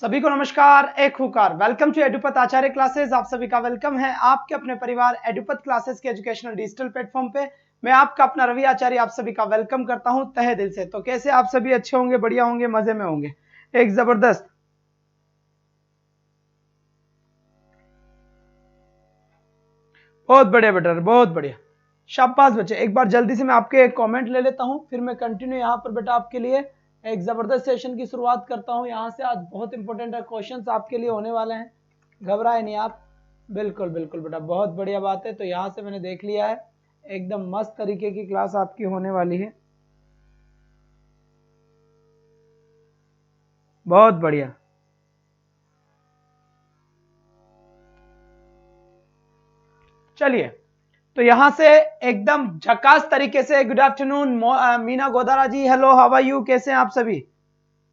सभी को नमस्कार, एक हुकार। Welcome to Edupath Acharya classes. आप सभी का वेलकम है आपके अपने परिवार एडुपत क्लासेस के एजुकेशनल डिजिटल प्लेटफॉर्म पे। मैं आपका अपना रवि आचार्य आप सभी का वेलकम करता हूं तहे दिल से। तो कैसे आप सभी अच्छे होंगे, बढ़िया होंगे, मजे में होंगे, एक जबरदस्त। बहुत बढ़िया बेटा, बहुत बढ़िया, शाबाश बच्चे। एक बार जल्दी से मैं आपके एक कमेंट ले लेता हूं, फिर मैं कंटिन्यू यहाँ पर बेटा आपके लिए एक जबरदस्त सेशन की शुरुआत करता हूं। यहाँ से आज बहुत इंपॉर्टेंट क्वेश्चंस आपके लिए होने वाले हैं, घबराए नहीं आप। बिल्कुल बिल्कुल बेटा, बहुत बढ़िया बात है। तो यहाँ से मैंने देख लिया है, एकदम मस्त तरीके की क्लास आपकी होने वाली है। बहुत बढ़िया, चलिए। तो यहां से एकदम झकास तरीके से good afternoon Meena Godara ji, hello, how are you, कैसे हैं आप सभी?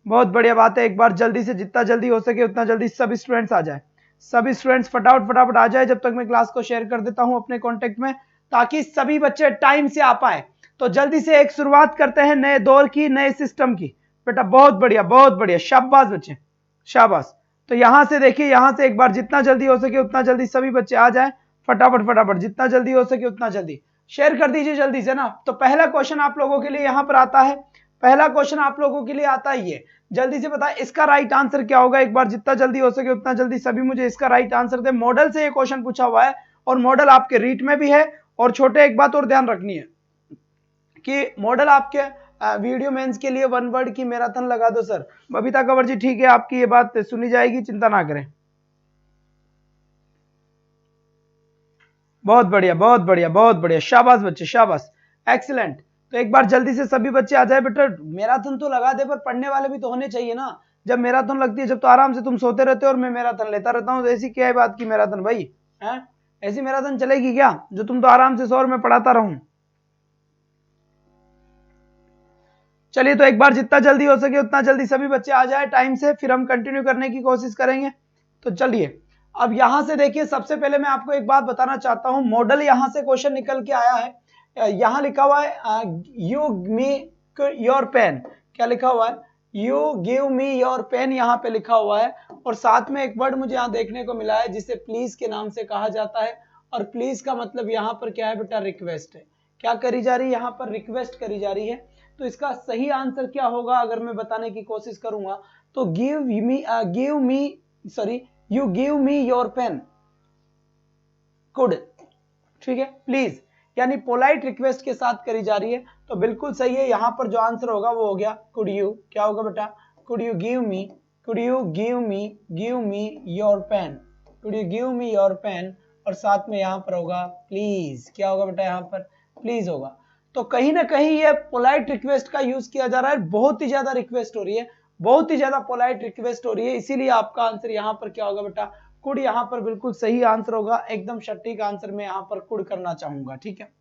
बहुत बढ़िया बात है। एक बार जल्दी से, जितना जल्दी हो सके उतना जल्दी सभी स्टूडेंट्स आ जाए। सभी स्टूडेंट्स फटाफट आ जाए, जब तक मैं क्लास को शेयर कर देता हूं अपने कॉन्टेक्ट में, ताकि सभी बच्चे टाइम से आ पाए। तो जल्दी से एक शुरुआत करते हैं नए दौर की, नए सिस्टम की। बेटा बहुत बढ़िया, शाबाश बच्चे, शाबाश। तो यहां से देखिए, यहां से एक बार जितना जल्दी हो सके उतना जल्दी सभी बच्चे आ जाए। फटाफट जितना जल्दी हो सके उतना जल्दी शेयर कर दीजिए जल्दी से ना। तो पहला क्वेश्चन आप लोगों के लिए यहां पर आता है, पहला क्वेश्चन आप लोगों के लिए आता है ये। जल्दी से बताएं इसका राइट आंसर क्या होगा। एक बार जितना जल्दी हो सके उतना जल्दी सभी मुझे इसका राइट आंसर दे। मॉडल से ये क्वेश्चन पूछा हुआ है और मॉडल आपके रीट में भी है। और छोटे एक बात और ध्यान रखनी है कि मॉडल आपके वीडियो मेंस के लिए वन वर्ड की मैराथन लगा दो सर। बबीता कंवर जी, ठीक है, आपकी ये बात सुनी जाएगी, चिंता ना करें। बहुत बढ़िया, शाबाश बच्चे, शाबाश, एक्सीलेंट। तो एक बार जल्दी से सभी बच्चे आ जाए। बेटा मैराथन तो लगा दे, पर पढ़ने वाले भी तो होने चाहिए ना। जब मैराथन लगती है, जब तो आराम से तुम सोते रहते हो और मैं मैराथन लेता रहता हूँ। तो ऐसी क्या है बात की मैराथन भाई, है ऐसी मैराथन चलेगी क्या जो तुम तो आराम से सो और मैं पढ़ाता रहूं? चलिए, तो एक बार जितना जल्दी हो सके उतना जल्दी सभी बच्चे आ जाए टाइम से, फिर हम कंटिन्यू करने की कोशिश करेंगे। तो चलिए, अब यहां से देखिए, सबसे पहले मैं आपको एक बात बताना चाहता हूं। मॉडल यहां से क्वेश्चन निकल के आया है। यहां लिखा हुआ है यू मी योर पेन। क्या लिखा हुआ है? You give me your pen, यहाँ पे लिखा हुआ है। और साथ में एक वर्ड मुझे यहाँ देखने को मिला है जिसे प्लीज के नाम से कहा जाता है। और प्लीज का मतलब यहाँ पर क्या है बेटा? रिक्वेस्ट है। क्या करी जा रही है यहाँ पर? रिक्वेस्ट करी जा रही है। तो इसका सही आंसर क्या होगा अगर मैं बताने की कोशिश करूंगा तो you give me your pen, could, ठीक है, प्लीज, यानी पोलाइट रिक्वेस्ट के साथ करी जा रही है। तो बिल्कुल सही है। यहां पर जो आंसर होगा वो हो गया कुड यू। क्या होगा बेटा? Could you give me your pen, could you give me your pen. और साथ में यहां पर होगा प्लीज। क्या होगा बेटा? यहां पर प्लीज होगा। तो कहीं ना कहीं ये पोलाइट रिक्वेस्ट का यूज किया जा रहा है। बहुत ही ज्यादा रिक्वेस्ट हो रही है, बहुत ही ज्यादा पोलाइट रिक्वेस्ट हो रही है, इसीलिए आपका आंसर यहाँ पर क्या होगा बेटा? कुड। यहाँ पर बिल्कुल सही आंसर होगा, एकदम सटीक आंसर मैं यहाँ पर कुड करना चाहूंगा, ठीक है।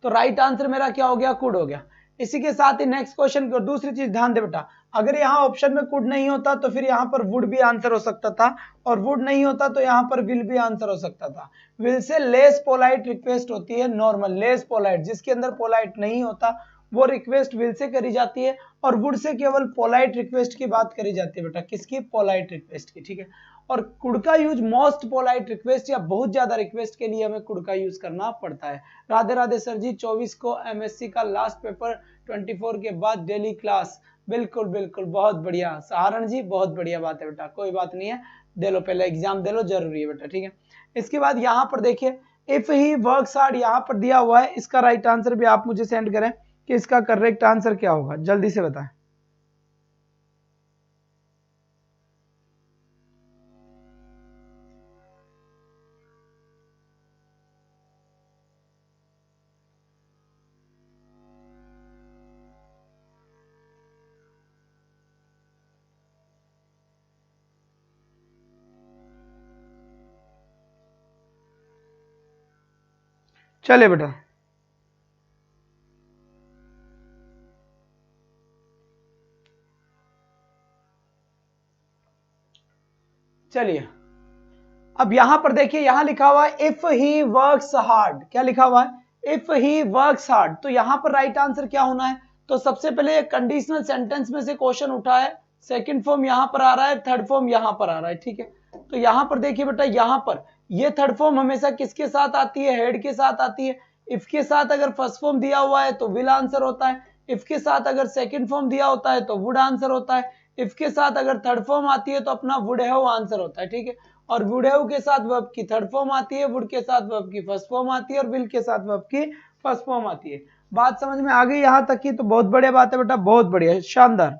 तो राइट आंसर मेरा क्या हो गया? कुड हो गया। इसी के साथ ही नेक्स्ट क्वेश्चन को, दूसरी चीज ध्यान दे बेटा, अगर यहाँ ऑप्शन में कुड नहीं होता तो फिर यहाँ पर वुड भी आंसर हो सकता था, और वुड नहीं होता तो यहाँ पर विल भी आंसर हो सकता था। Will say less polite request होती है, नॉर्मल लेस पोलाइट, जिसके अंदर पोलाइट नहीं होता वो रिक्वेस्ट विल से करी जाती है। और वुड से केवल पोलाइट रिक्वेस्ट की बात करी जाती है बेटा। किसकी? पोलाइट रिक्वेस्ट की, ठीक है। और कुड का यूज मोस्ट पोलाइट रिक्वेस्ट या बहुत ज्यादा रिक्वेस्ट के लिए हमें कुड का यूज करना पड़ता है। राधे राधे सर जी, 24 को एमएससी का लास्ट पेपर, 24 के बाद डेली क्लास। बिल्कुल बिल्कुल, बहुत बढ़िया सहारण जी, बहुत बढ़िया बात है बेटा, कोई बात नहीं है, दे लो, पहले एग्जाम दे लो, जरूरी है बेटा, ठीक है। इसके बाद यहाँ पर देखिए, इफ ही वर्क्स हार्ड यहाँ पर दिया हुआ है। इसका राइट आंसर भी आप मुझे सेंड करें कि इसका करेक्ट आंसर क्या होगा, जल्दी से बताएं। चलिए बेटा, चलिए अब यहां पर देखिए, यहां लिखा हुआ है इफ ही वर्क्स हार्ड। क्या लिखा हुआ है? If he works hard. तो यहां पर राइट आंसर क्या होना है? तो सबसे पहले कंडीशनल सेंटेंस में से क्वेश्चन उठा है, सेकंड फॉर्म यहां पर आ रहा है, थर्ड फॉर्म यहां पर आ रहा है, ठीक है। तो यहां पर देखिए बेटा, यहां पर ये थर्ड फॉर्म हमेशा किसके साथ आती है, हेड के साथ आती है। इफ के साथ अगर फर्स्ट फॉर्म दिया हुआ है तो विल आंसर होता है, इफ के साथ अगर सेकंड फॉर्म दिया होता है तो वुड आंसर होता है, इफ के साथ अगर थर्ड फॉर्म आती है तो अपना वुड हैव आंसर होता है, ठीक है। और वुड हैव के साथ वर्ब की थर्ड फॉर्म आती है, वुड के साथ वर्ब की फर्स्ट फॉर्म आती है, और विल के साथ वर्ब की फर्स्ट फॉर्म आती है। बात समझ में आ गई यहां तक की? तो बहुत बढ़िया बात है बेटा, बहुत बढ़िया, शानदार,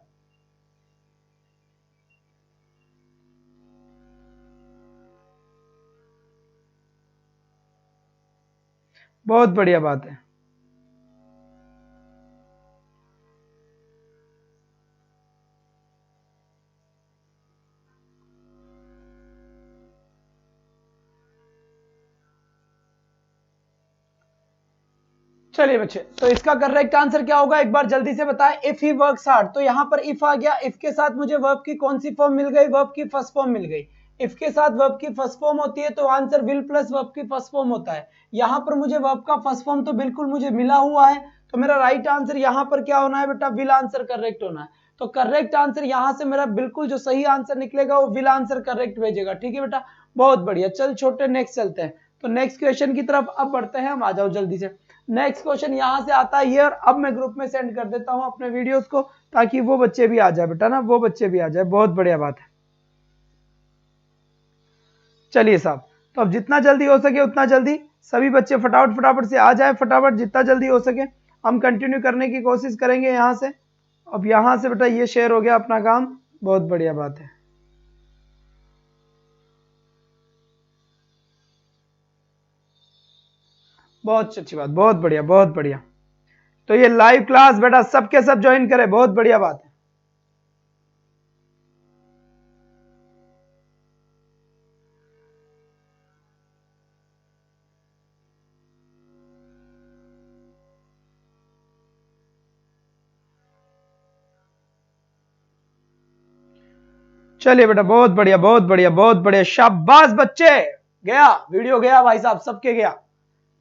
बहुत बढ़िया बात है। चलिए बच्चे, तो इसका करेक्ट आंसर क्या होगा एक बार जल्दी से बताएं। इफ ही वर्क्स हार्ड, तो यहां पर इफ आ गया, इफ के साथ मुझे वर्ब की कौन सी फॉर्म मिल गई, वर्ब की फर्स्ट फॉर्म मिल गई। इफ के साथ वर्ब की फर्स्ट फॉर्म होती है तो आंसर विल प्लस वर्ब की फर्स्ट फॉर्म होता है। यहां पर मुझे वर्ब का फर्स्ट फॉर्म तो बिल्कुल मुझे मिला हुआ है, तो मेरा राइट आंसर यहां पर क्या होना है बेटा, विल आंसर करेक्ट होना है। तो करेक्ट आंसर यहां से मेरा बिल्कुल जो सही आंसर निकलेगा वो विल आंसर करेक्ट भेजेगा, ठीक है बेटा, बहुत बढ़िया। चल छोटे, नेक्स्ट चलते हैं। तो नेक्स्ट क्वेश्चन की तरफ अब बढ़ते हैं हम, आ जाओ जल्दी से। नेक्स्ट क्वेश्चन यहां से आता है ये, और अब मैं ग्रुप में सेंड कर देता हूं अपने वीडियोस को, ताकि वो बच्चे भी आ जाए बेटा ना, वो बच्चे भी आ जाए, बहुत बढ़िया बात है। चलिए साहब, तो अब जितना जल्दी हो सके उतना जल्दी सभी बच्चे फटाफट फटाफट से आ जाए, फटाफट जितना जल्दी हो सके हम कंटिन्यू करने की कोशिश करेंगे यहां से। अब यहां से बेटा ये शेयर हो गया अपना काम, बहुत बढ़िया बात है। बहुत अच्छी बात, बहुत बढ़िया, बहुत बढ़िया। तो ये लाइव क्लास बेटा सबके सब ज्वाइन करें, बहुत बढ़िया बात है। चलिए बेटा, बहुत बढ़िया, बहुत बढ़िया, बहुत बढ़िया, शाबाश बच्चे। गया वीडियो, गया भाई साहब, सबके गया।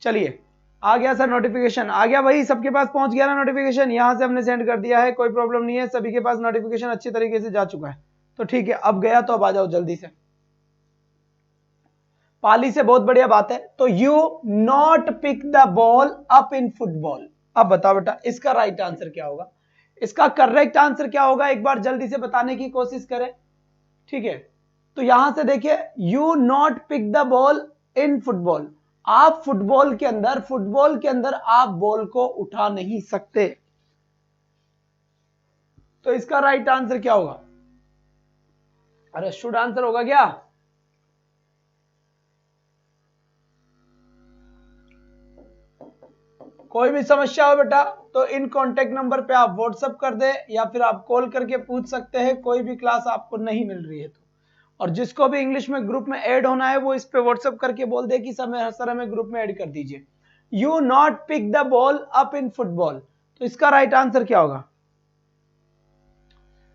चलिए, आ गया सर नोटिफिकेशन, आ गया भाई, सबके पास पहुंच गया ना नोटिफिकेशन, यहां से हमने सेंड कर दिया है, कोई प्रॉब्लम नहीं है, सभी के पास नोटिफिकेशन अच्छी तरीके से जा चुका है। तो ठीक है, अब गया तो अब आ जाओ जल्दी से। पाली से बहुत बढ़िया बात है। तो you not pick the ball up in football. अब बताओ बेटा इसका राइट आंसर क्या होगा, इसका करेक्ट आंसर क्या होगा, एक बार जल्दी से बताने की कोशिश करें, ठीक है। तो यहां से देखिए, you not pick the ball in football, आप फुटबॉल के अंदर आप बॉल को उठा नहीं सकते। तो इसका राइट आंसर क्या होगा, अरे शुड आंसर होगा क्या? कोई भी समस्या हो बेटा तो इन कांटेक्ट नंबर पे आप व्हाट्सएप कर दे, या फिर आप कॉल करके पूछ सकते हैं, कोई भी क्लास आपको नहीं मिल रही है तो। और जिसको भी इंग्लिश में ग्रुप में ऐड होना है वो इस पे व्हाट्सएप करके बोल दे कि सर हमें ग्रुप में ऐड कर दीजिए। You not pick the ball up in football, तो इसका राइट आंसर क्या होगा,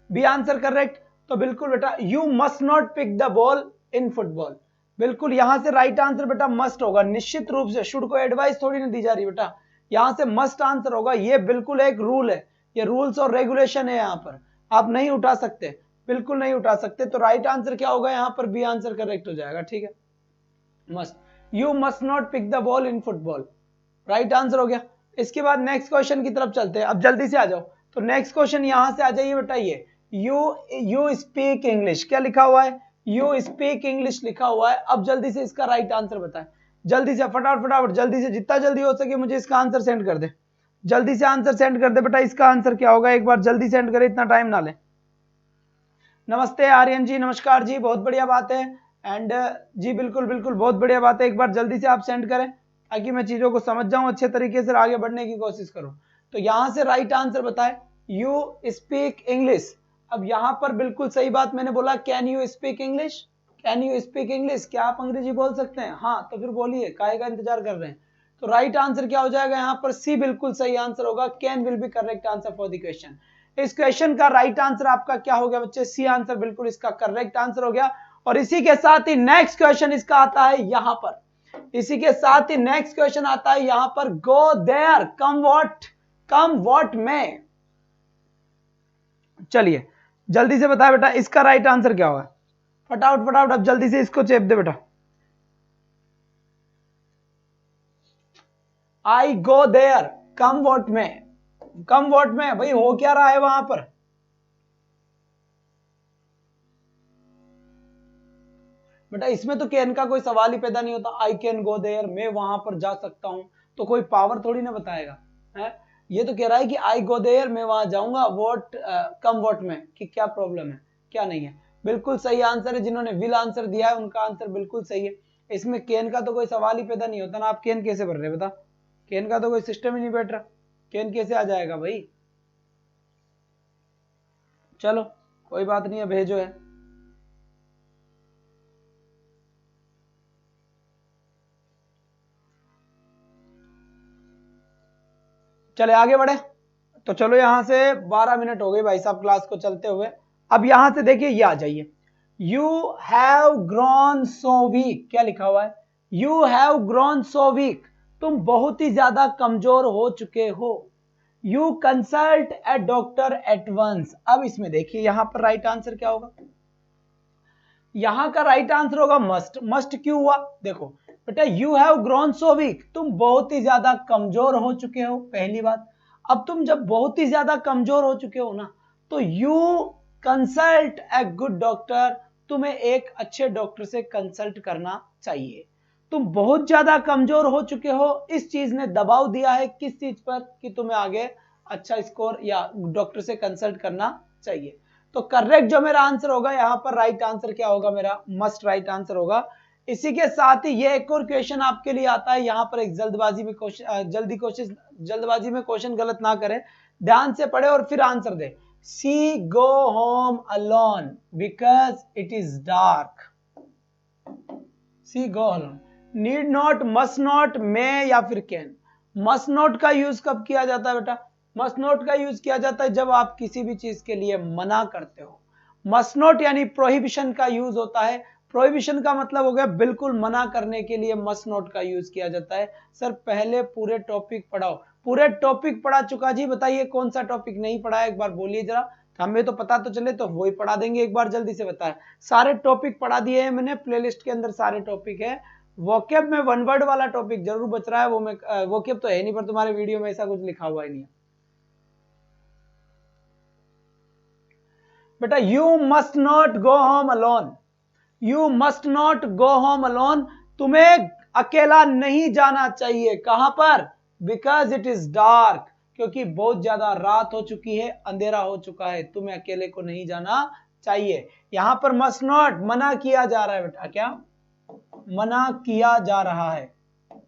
बी आंसर करेक्ट। तो बिल्कुल बेटा, you must not pick the ball in football, बिल्कुल यहां से राइट आंसर बेटा मस्ट होगा, निश्चित रूप से। शुड को एडवाइस थोड़ी ना दी जा रही बेटा, यहां से मस्ट आंसर होगा, ये बिल्कुल एक रूल है, ये रूल्स और रेगुलेशन है, यहां पर आप नहीं उठा सकते, बिल्कुल नहीं उठा सकते। तो राइट आंसर क्या होगा यहां पर, बी आंसर करेक्ट हो जाएगा, ठीक है, must, you must not pick the ball in football, right answer हो गया। इसके बाद नेक्स्ट क्वेश्चन की तरफ चलते हैं, अब जल्दी से आ जाओ। तो नेक्स्ट क्वेश्चन यहां से आ जाइए बेटा, ये यू स्पीक इंग्लिश, क्या लिखा हुआ है, यू स्पीक इंग्लिश लिखा हुआ है। अब जल्दी से इसका राइट आंसर बताएं, जल्दी से, फटाफट फटाफट, जल्दी से, जितना जल्दी हो सके मुझे इसका आंसर सेंड कर दे, जल्दी से आंसर सेंड कर दे बेटा, इसका आंसर क्या होगा एक बार जल्दी सेंड करें, इतना टाइम ना ले। नमस्ते आर्यन जी, नमस्कार जी, बहुत बढ़िया बात है। एंड जी बिल्कुल बिल्कुल, बहुत बढ़िया बात है, एक बार जल्दी से आप सेंड करें ताकि मैं चीजों को समझ जाऊं अच्छे तरीके से, आगे बढ़ने की कोशिश करूं। तो यहां से राइट आंसर बताएं, यू स्पीक इंग्लिश। अब यहां पर बिल्कुल सही बात मैंने बोला, can you speak English, can you speak English, क्या आप अंग्रेजी बोल सकते हैं? हाँ, तो फिर बोलिए, काहे का इंतजार कर रहे हैं। तो राइट आंसर क्या हो जाएगा यहाँ पर, सी बिल्कुल सही आंसर होगा, can will be correct answer for the question. इस क्वेश्चन का राइट आंसर आपका क्या हो गया बच्चे, सी आंसर बिल्कुल इसका करेक्ट आंसर हो गया। और इसी के साथ ही नेक्स्ट क्वेश्चन इसका आता है यहां पर, इसी के साथ ही नेक्स्ट क्वेश्चन आता है यहां पर, गो देयर कम व्हाट मे। चलिए जल्दी से बता बेटा इसका राइट आंसर क्या होगा। फटाफट फटाफट अब जल्दी से इसको चेप दे बेटा। आई गो देयर, कम वॉट में, कम वॉट में भाई हो क्या रहा है वहां पर। बेटा इसमें तो कैन का कोई सवाल ही पैदा नहीं होता। आई कैन गो देयर, मैं वहां पर जा सकता हूं, तो कोई पावर थोड़ी ना बताएगा है। ये तो कह रहा है कि आई गो देयर, मैं वहां जाऊंगा, वॉट कम वॉट में, कि क्या प्रॉब्लम है क्या नहीं है। बिल्कुल सही आंसर है, जिन्होंने विल आंसर दिया है उनका आंसर बिल्कुल सही है। इसमें कैन का तो कोई सवाल ही पैदा नहीं होता ना। आप कैन कैसे भर रहे बता, कैन का तो कोई सिस्टम ही नहीं बैठ रहा, कैन कैसे आ जाएगा भाई। चलो कोई बात नहीं है, भेजो है। चले आगे बढ़े। तो चलो यहां से 12 मिनट हो गए भाई साहब क्लास को चलते हुए। अब यहां से देखिए ये आ जाइए, you have grown so weak, क्या लिखा हुआ है, you have grown so weak, तुम बहुत ही ज्यादा कमजोर हो चुके हो। You consult a doctor at once. अब इसमें देखिए यहां पर राइट आंसर क्या होगा, यहां का राइट आंसर होगा मस्ट। मस्ट क्यों हुआ, देखो बेटा you have grown so weak, तुम बहुत ही ज्यादा कमजोर हो चुके हो, पहली बात। अब तुम जब बहुत ही ज्यादा कमजोर हो चुके हो ना, तो you consult a good doctor, तुम्हें एक अच्छे डॉक्टर से कंसल्ट करना चाहिए। तुम बहुत ज्यादा कमजोर हो चुके हो, इस चीज ने दबाव दिया है किस चीज पर, कि तुम्हें आगे अच्छा स्कोर या डॉक्टर से कंसल्ट करना चाहिए। तो करेक्ट जो मेरा आंसर होगा यहाँ पर, राइट आंसर क्या होगा मेरा, मस्ट राइट आंसर होगा। इसी के साथ ही ये एक और क्वेश्चन आपके लिए आता है, यहाँ पर एक जल्दबाजी में जल्दबाजी में क्वेश्चन गलत ना करें, ध्यान से पढ़े और फिर आंसर दे। She go home alone because it is dark. She go alone, need not, must not, may या फिर कैन। मस्ट नॉट का यूज कब किया जाता है बेटा, मस्ट नॉट का यूज किया जाता है जब आप किसी भी चीज के लिए मना करते हो। मस्ट नॉट यानी प्रोहिबिशन का यूज होता है। प्रोहिबिशन का मतलब हो गया बिल्कुल मना करने के लिए मस्ट नॉट का यूज किया जाता है। सर पहले पूरे टॉपिक पढ़ाओ, पूरे टॉपिक पढ़ा चुका जी, बताइए कौन सा टॉपिक नहीं पढ़ा है, एक बार बोलिए जरा, हमें तो पता तो चले, तो वही पढ़ा देंगे, एक बार जल्दी से बताएं। सारे टॉपिक पढ़ा दिए हैं मैंने, प्लेलिस्ट के अंदर सारे टॉपिक है। वोकैब में वन वर्ड वाला टॉपिक जरूर बच रहा है, वो मैं वोकैब तो है नहीं, पर तुम्हारे वीडियो में ऐसा कुछ लिखा हुआ ही नहीं है बेटा। You must not go home alone, you must not go home alone, तुम्हें अकेला नहीं जाना चाहिए। कहां पर, बिकॉज इट इज डार्क, क्योंकि बहुत ज्यादा रात हो चुकी है, अंधेरा हो चुका है, तुम्हें अकेले को नहीं जाना चाहिए। यहां पर मस्ट नॉट मना किया जा रहा है बेटा, क्या मना किया जा रहा है,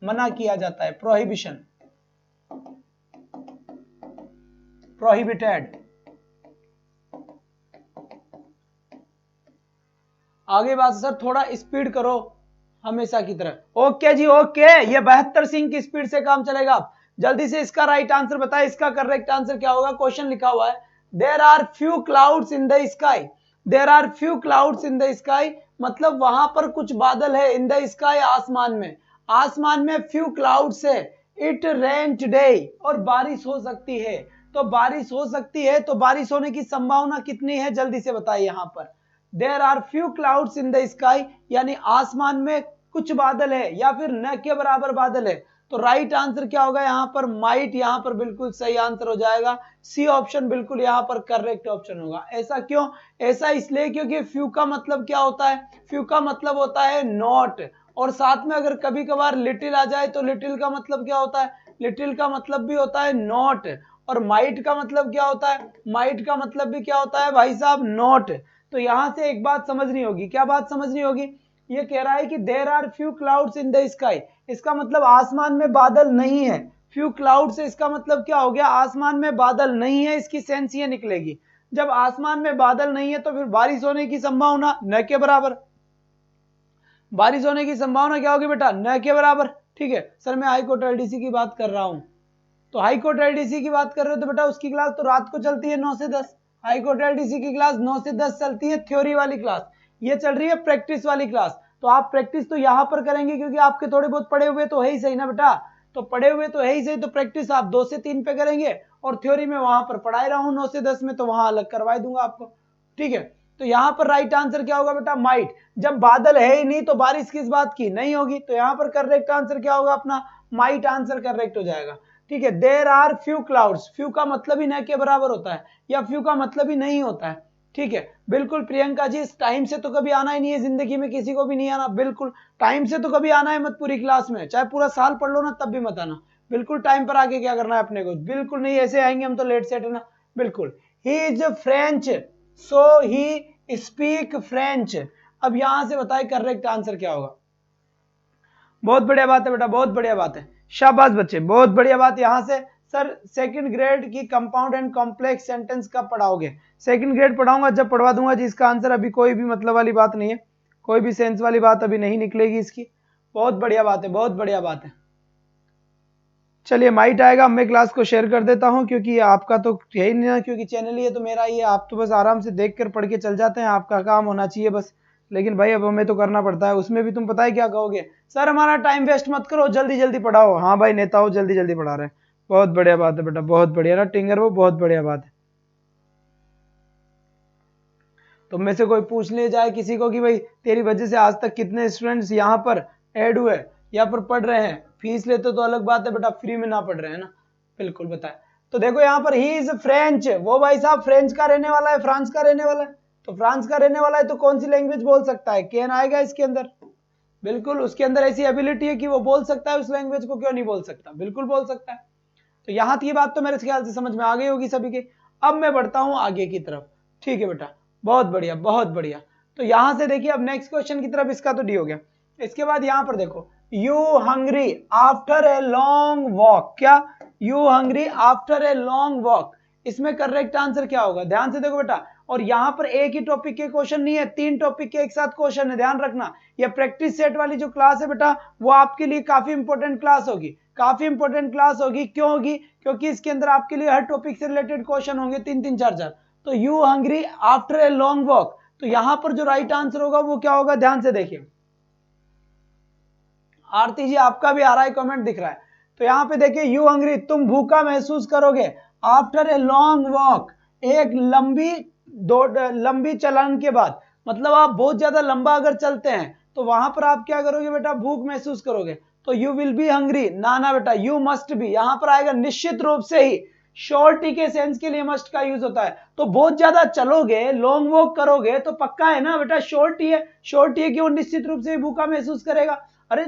मना किया जाता है, प्रोहिबिशन, प्रोहिबिटेड। आगे बात सर थोड़ा स्पीड करो हमेशा की तरह। ओके जी ओके, ये 72 सिंह की स्पीड से काम चलेगा। जल्दी से इसका राइट आंसर बताए, इसका करेक्ट आंसर क्या होगा। क्वेश्चन लिखा हुआ है there are few clouds in the sky, there are few clouds in the sky, मतलब वहां पर कुछ बादल है, इन द स्काई आसमान में, आसमान में फ्यू क्लाउड्स है। इट रेन टुडे, और बारिश हो सकती है, तो बारिश हो सकती है, तो बारिश होने की संभावना कितनी है, जल्दी से बताइए। यहां पर there are few clouds in the sky, यानी आसमान में कुछ बादल है, या फिर न के बराबर बादल है, तो राइट आंसर क्या होगा यहाँ पर, माइट, यहाँ पर बिल्कुल सही आंसर हो जाएगा। सी ऑप्शन बिल्कुल यहाँ पर करेक्ट ऑप्शन होगा। ऐसा क्यों, ऐसा इसलिए क्योंकि फ्यू का मतलब क्या होता है, फ्यू का मतलब होता है नॉट, और साथ में अगर कभी कभार लिटिल आ जाए तो लिटिल का मतलब क्या होता है, लिटिल का मतलब भी होता है नॉट, और माइट का मतलब क्या होता है, माइट का मतलब भी क्या होता है भाई साहब, नॉट। तो यहां से एक बात समझनी होगी, क्या बात समझनी होगी, ये कह रहा है कि there are few clouds in the sky, इसका मतलब आसमान में बादल नहीं है। फ्यू क्लाउड से इसका मतलब क्या हो गया, आसमान में बादल नहीं है, इसकी सेंस ये निकलेगी। जब आसमान में बादल नहीं है तो फिर बारिश होने की संभावना न के बराबर, बारिश होने की संभावना क्या होगी बेटा, न के बराबर। ठीक है सर, मैं हाई कोर्ट एलडीसी की बात कर रहा हूं, तो हाई कोर्ट एलडीसी की बात कर रहे हो तो बेटा उसकी क्लास तो रात को चलती है 9 से 10, हाई कोर्ट एलडीसी की क्लास 9 से 10 चलती है, थ्योरी वाली क्लास। ये चल रही है प्रैक्टिस वाली क्लास, तो आप प्रैक्टिस तो यहां पर करेंगे क्योंकि आपके थोड़े बहुत पढ़े हुए तो है ही सही ना बेटा, तो पढ़े हुए तो है ही सही, तो प्रैक्टिस आप 2 से 3 पे करेंगे, और थ्योरी में वहां पर पढ़ाई रहा हूं 9 से 10 में, तो वहां अलग करवा दूंगा आपको। ठीक है, तो यहां पर राइट आंसर क्या होगा बेटा, माइट। जब बादल है ही नहीं तो बारिश किस बात की नहीं होगी, तो यहां पर करेक्ट आंसर क्या होगा अपना, माइट आंसर करेक्ट हो जाएगा। ठीक है, there are few clouds, few का मतलब ही न के बराबर होता है, या फ्यू का मतलब ही नहीं होता है। ठीक है, बिल्कुल प्रियंका जी, इस टाइम से तो कभी आना ही नहीं है जिंदगी में, किसी को भी नहीं आना, बिल्कुल टाइम से तो कभी आना है मत पूरी क्लास में, चाहे पूरा साल पढ़ लो ना तब भी मत आना, बिल्कुल टाइम पर आके क्या करना है अपने को, बिल्कुल नहीं ऐसे आएंगे हम तो लेट सेट है ना, बिल्कुल। He is French so he speak French. अब यहां से बताए करेक्ट आंसर क्या होगा। बहुत बढ़िया बात है बेटा, बहुत बढ़िया बात है, शाबाश बच्चे, बहुत बढ़िया बात। यहां से सर सेकंड ग्रेड की कंपाउंड एंड कॉम्प्लेक्स सेंटेंस कब पढ़ाओगे, सेकंड ग्रेड पढ़ाऊंगा जब पढ़वा दूंगा जी इसका आंसर, अभी कोई भी मतलब वाली बात नहीं है, कोई भी सेंस वाली बात अभी नहीं निकलेगी इसकी। बहुत बढ़िया बात है, बहुत बढ़िया बात है। चलिए माइट आएगा, मैं क्लास को शेयर कर देता हूं, क्योंकि आपका तो है ही नहीं ना, क्योंकि चैनल ही है तो मेरा ही है, आप तो बस आराम से देख कर पढ़ के चल जाते हैं, आपका काम होना चाहिए बस, लेकिन भाई अब हमें तो करना पड़ता है, उसमें भी तुम पता है क्या कहोगे, सर हमारा टाइम वेस्ट मत करो, जल्दी जल्दी पढ़ाओ। हाँ भाई नेता हो, जल्दी जल्दी पढ़ा रहे हैं, बहुत बढ़िया बात है बेटा, बहुत बढ़िया ना टिंगर, वो बहुत बढ़िया बात है। तो में से कोई पूछ ले जाए किसी को कि भाई तेरी वजह से आज तक कितने स्टूडेंट्स यहाँ पर ऐड हुए, यहाँ पर पढ़ रहे हैं, फीस लेते तो अलग बात है बेटा, फ्री में ना पढ़ रहे हैं ना, बिल्कुल बताए। तो देखो यहाँ पर ही इज फ्रेंच, वो भाई साहब फ्रेंच का रहने वाला है, फ्रांस का रहने वाला है, तो फ्रांस का रहने वाला है तो कौन सी लैंग्वेज बोल सकता है, कैन आएगा इसके अंदर, बिल्कुल उसके अंदर ऐसी एबिलिटी है कि वो बोल सकता है उस लैंग्वेज को, क्यों नहीं बोल सकता, बिल्कुल बोल सकता है। तो यहाँ की बात तो मेरे ख्याल से समझ में आ गई होगी सभी के। अब मैं बढ़ता हूं आगे की तरफ, ठीक है बेटा, बहुत बढ़िया बहुत बढ़िया। तो यहां से देखिए अब नेक्स्ट क्वेश्चन की तरफ, इसका तो डी हो गया। इसके बाद यहां पर देखो, you hungry after a long walk, क्या you hungry after a long walk, इसमें करेक्ट आंसर क्या होगा, ध्यान से देखो बेटा। और यहां पर एक ही टॉपिक के क्वेश्चन नहीं है, 3 टॉपिक के एक साथ क्वेश्चन है, ध्यान रखना। ये प्रैक्टिस सेट वाली जो क्लास है बेटा, वो आपके लिए काफी इंपॉर्टेंट क्लास होगी, काफी इंपॉर्टेंट क्लास होगी। क्यों होगी, क्योंकि इसके अंदर आपके लिए हर टॉपिक से रिलेटेड क्वेश्चन होंगे, 3-3 4-4। तो you hungry after a long walk, तो यहां पर जो राइट आंसर होगा वो क्या होगा, ध्यान से देखिए। आरती जी आपका भी आ रहा है कमेंट दिख रहा है, तो यहां पे देखिए यू हंग्री, तुम भूखा महसूस करोगे आफ्टर ए लॉन्ग वॉक, एक लंबी चलन के बाद, मतलब आप बहुत ज्यादा लंबा अगर चलते हैं तो वहां पर आप क्या करोगे बेटा, भूख महसूस करोगे। तो यू विल बी हंग्री, ना बेटा यू मस्ट बी, यहां पर आएगा निश्चित रूप से ही, श्योरिटी के सेंस के लिए मस्ट का यूज होता है। तो बहुत ज्यादा चलोगे, लॉन्ग वॉक करोगे तो पक्का है ना बेटा, श्योरिटी है, श्योरिटी है कि वो निश्चित रूप से ही भूखा महसूस करेगा। अरे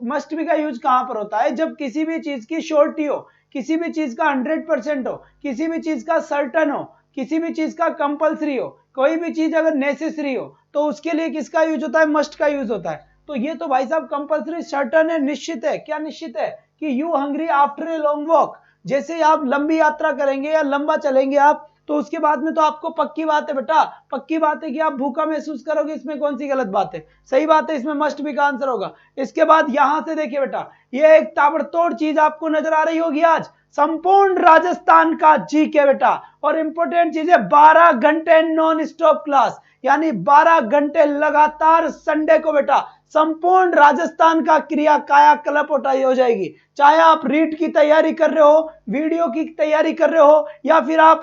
मस्ट बी का यूज कहां पर होता है, जब किसी भी चीज की श्योरिटी हो, किसी भी चीज का 100% हो, किसी भी चीज का सर्टन हो, किसी भी चीज का कंपलसरी हो, कोई भी चीज अगर नेसेसरी हो, तो उसके लिए किसका यूज होता है, मस्ट का यूज होता है। तो ये तो भाई साहब कंपलसरी सर्टन है, निश्चित है, क्या निश्चित है कि you hungry after a long walk, जैसे आप लंबी यात्रा करेंगे या लंबा चलेंगे आप, तो उसके बाद में तो आपको पक्की बात है बेटा, पक्की बात है कि आप भूखा महसूस करोगे, इसमें कौन सी गलत बात है, सही बात है, इसमें मस्ट बी का आंसर होगा। इसके बाद यहां से देखिए बेटा, ये एक ताबड़तोड़ चीज आपको नजर आ रही होगी आज, संपूर्ण राजस्थान का जीके बेटा, और इंपॉर्टेंट चीज है 12 घंटे नॉन स्टॉप क्लास, यानी 12 घंटे लगातार संडे को बेटा संपूर्ण राजस्थान का क्रिया कायाकल्प उठाई हो जाएगी। चाहे आप रीट की तैयारी कर रहे हो, वीडियो की तैयारी कर रहे हो, या फिर आप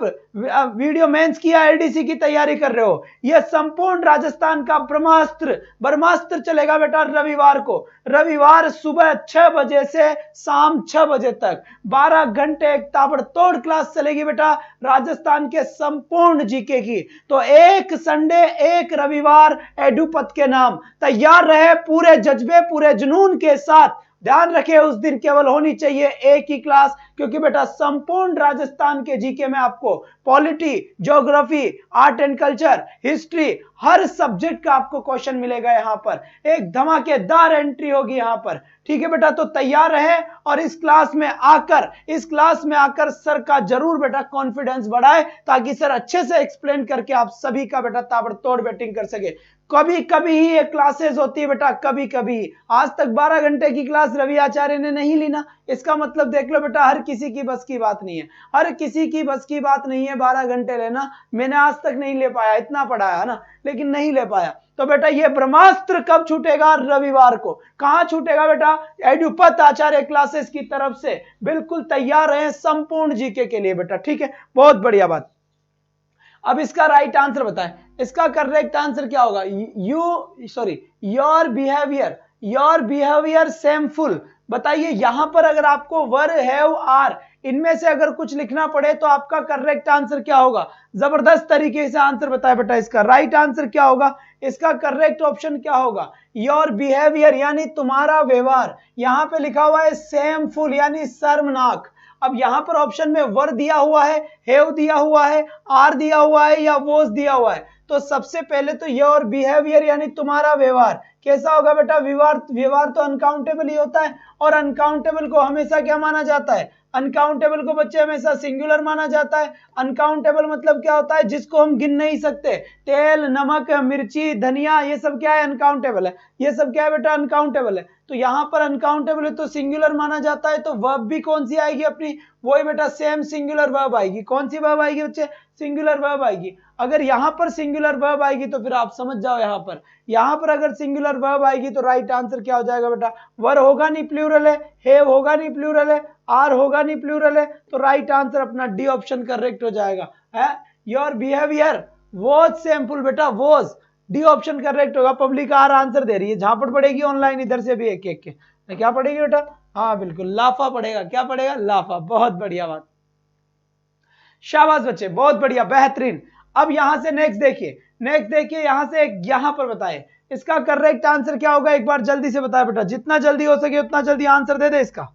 वीडियो मेंस की या एलडीसी की तैयारी कर रहे हो, यह संपूर्ण राजस्थान का ब्रह्मास्त्र चलेगा बेटा रविवार को, रविवार सुबह 6 बजे से शाम 6 बजे तक 12 घंटे एक ताबड़तोड़ क्लास चलेगी बेटा राजस्थान के संपूर्ण जीके की। तो एक संडे एक रविवार एडुपथ के नाम, तैयार रहे पूरे जज्बे पूरे जुनून के साथ, ध्यान रखें उस दिन केवल होनी चाहिए एक ही क्लास, क्योंकि बेटा संपूर्ण राजस्थान के जीके में आपको polity, geography, art and culture, history, her subject का आपको क्वेश्चन मिलेगा यहां पर, एक धमाकेदार एंट्री होगी यहां पर, ठीक है बेटा। तो तैयार रहे और इस क्लास में आकर सर का जरूर बेटा कॉन्फिडेंस बढ़ाए, ताकि सर अच्छे से एक्सप्लेन करके आप सभी का बेटा ताबड़तोड़ बैटिंग कर सके। कभी कभी ही ये क्लासेस होती है बेटा, कभी कभी, आज तक 12 घंटे की क्लास रवि आचार्य ने नहीं ली ना, इसका मतलब देख लो बेटा हर किसी की बस की बात नहीं है, हर किसी की बस की बात नहीं है 12 घंटे लेना, मैंने आज तक नहीं ले पाया, इतना पढ़ाया है ना लेकिन नहीं ले पाया। तो बेटा ये ब्रह्मास्त्र कब छूटेगा, रविवार को। कहां छूटेगा बेटा, एडुपथ आचार्य क्लासेस की तरफ से, बिल्कुल तैयार रहे संपूर्ण जीके के लिए बेटा, ठीक है, बहुत बढ़िया बात। अब इसका राइट आंसर बताएं, इसका करेक्ट आंसर क्या होगा? Your behaviour shameful. बताइए यहां पर अगर आपको वर, हैव, आर इनमें से अगर कुछ लिखना पड़े तो आपका करेक्ट आंसर क्या होगा? जबरदस्त तरीके से आंसर बताए बेटा, इसका राइट आंसर क्या होगा? इसका करेक्ट ऑप्शन क्या होगा? योर बिहेवियर यानी तुम्हारा व्यवहार। यहां पे लिखा हुआ है सेमफुल यानी शर्मनाक। अब यहां पर ऑप्शन में वर दिया हुआ है, हैव दिया हुआ है, आर दिया हुआ है या वॉज दिया हुआ है। तो सबसे पहले तो योर बिहेवियर यानी तुम्हारा व्यवहार कैसा होगा बेटा? व्यवहार तो अनकाउंटेबल ही होता है, और अनकाउंटेबल को हमेशा क्या माना जाता है? अनकाउंटेबल को बच्चे हमेशा सिंगुलर माना जाता है। अनकाउंटेबल मतलब क्या होता है? जिसको हम गिन नहीं सकते। तेल, नमक, मिर्ची, धनिया, ये सब क्या है? अनकाउंटेबल है। ये सब क्या है बेटा? अनकाउंटेबल है। तो यहाँ पर अनकाउंटेबल है तो सिंगुलर माना जाता है। तो वर्ब भी कौन सी आएगी अपनी? वही बेटा सेम सिंगुलर वर्ब आएगी। कौन सी वर्ब आएगी बच्चे? सिंगुलर वर्ब आएगी। अगर यहां पर सिंगुलर वर्ब आएगी तो फिर आप समझ जाओ, यहां पर अगर सिंगुलर वर्ब आएगी तो राइट आंसर क्या हो जाएगा बेटा? वर होगा नहीं प्लूरल है, हैव होगा नहीं प्लूरल है, आर होगा नहीं प्लूरल है, तो राइट आंसर अपना डी ऑप्शन करेक्ट हो जाएगा। है योर बिहेवियर वॉज सेमफुल बेटा, वॉज डी ऑप्शन करेक्ट होगा। पब्लिक आर आंसर दे रही है, झापड़ पड़ेगी ऑनलाइन इधर से भी एक एक के। क्या पड़ेगी बेटा? हाँ बिल्कुल लाफा पड़ेगा। क्या पड़ेगा? लाफा। बहुत बढ़िया बात, शाबाश बच्चे, बहुत बढ़िया, बेहतरीन। अब यहां से नेक्स्ट देखिए यहां से यहां पर बताए इसका करेक्ट आंसर क्या होगा? एक बार जल्दी से बताए बेटा, जितना जल्दी हो सके उतना जल्दी आंसर दे दे इसका,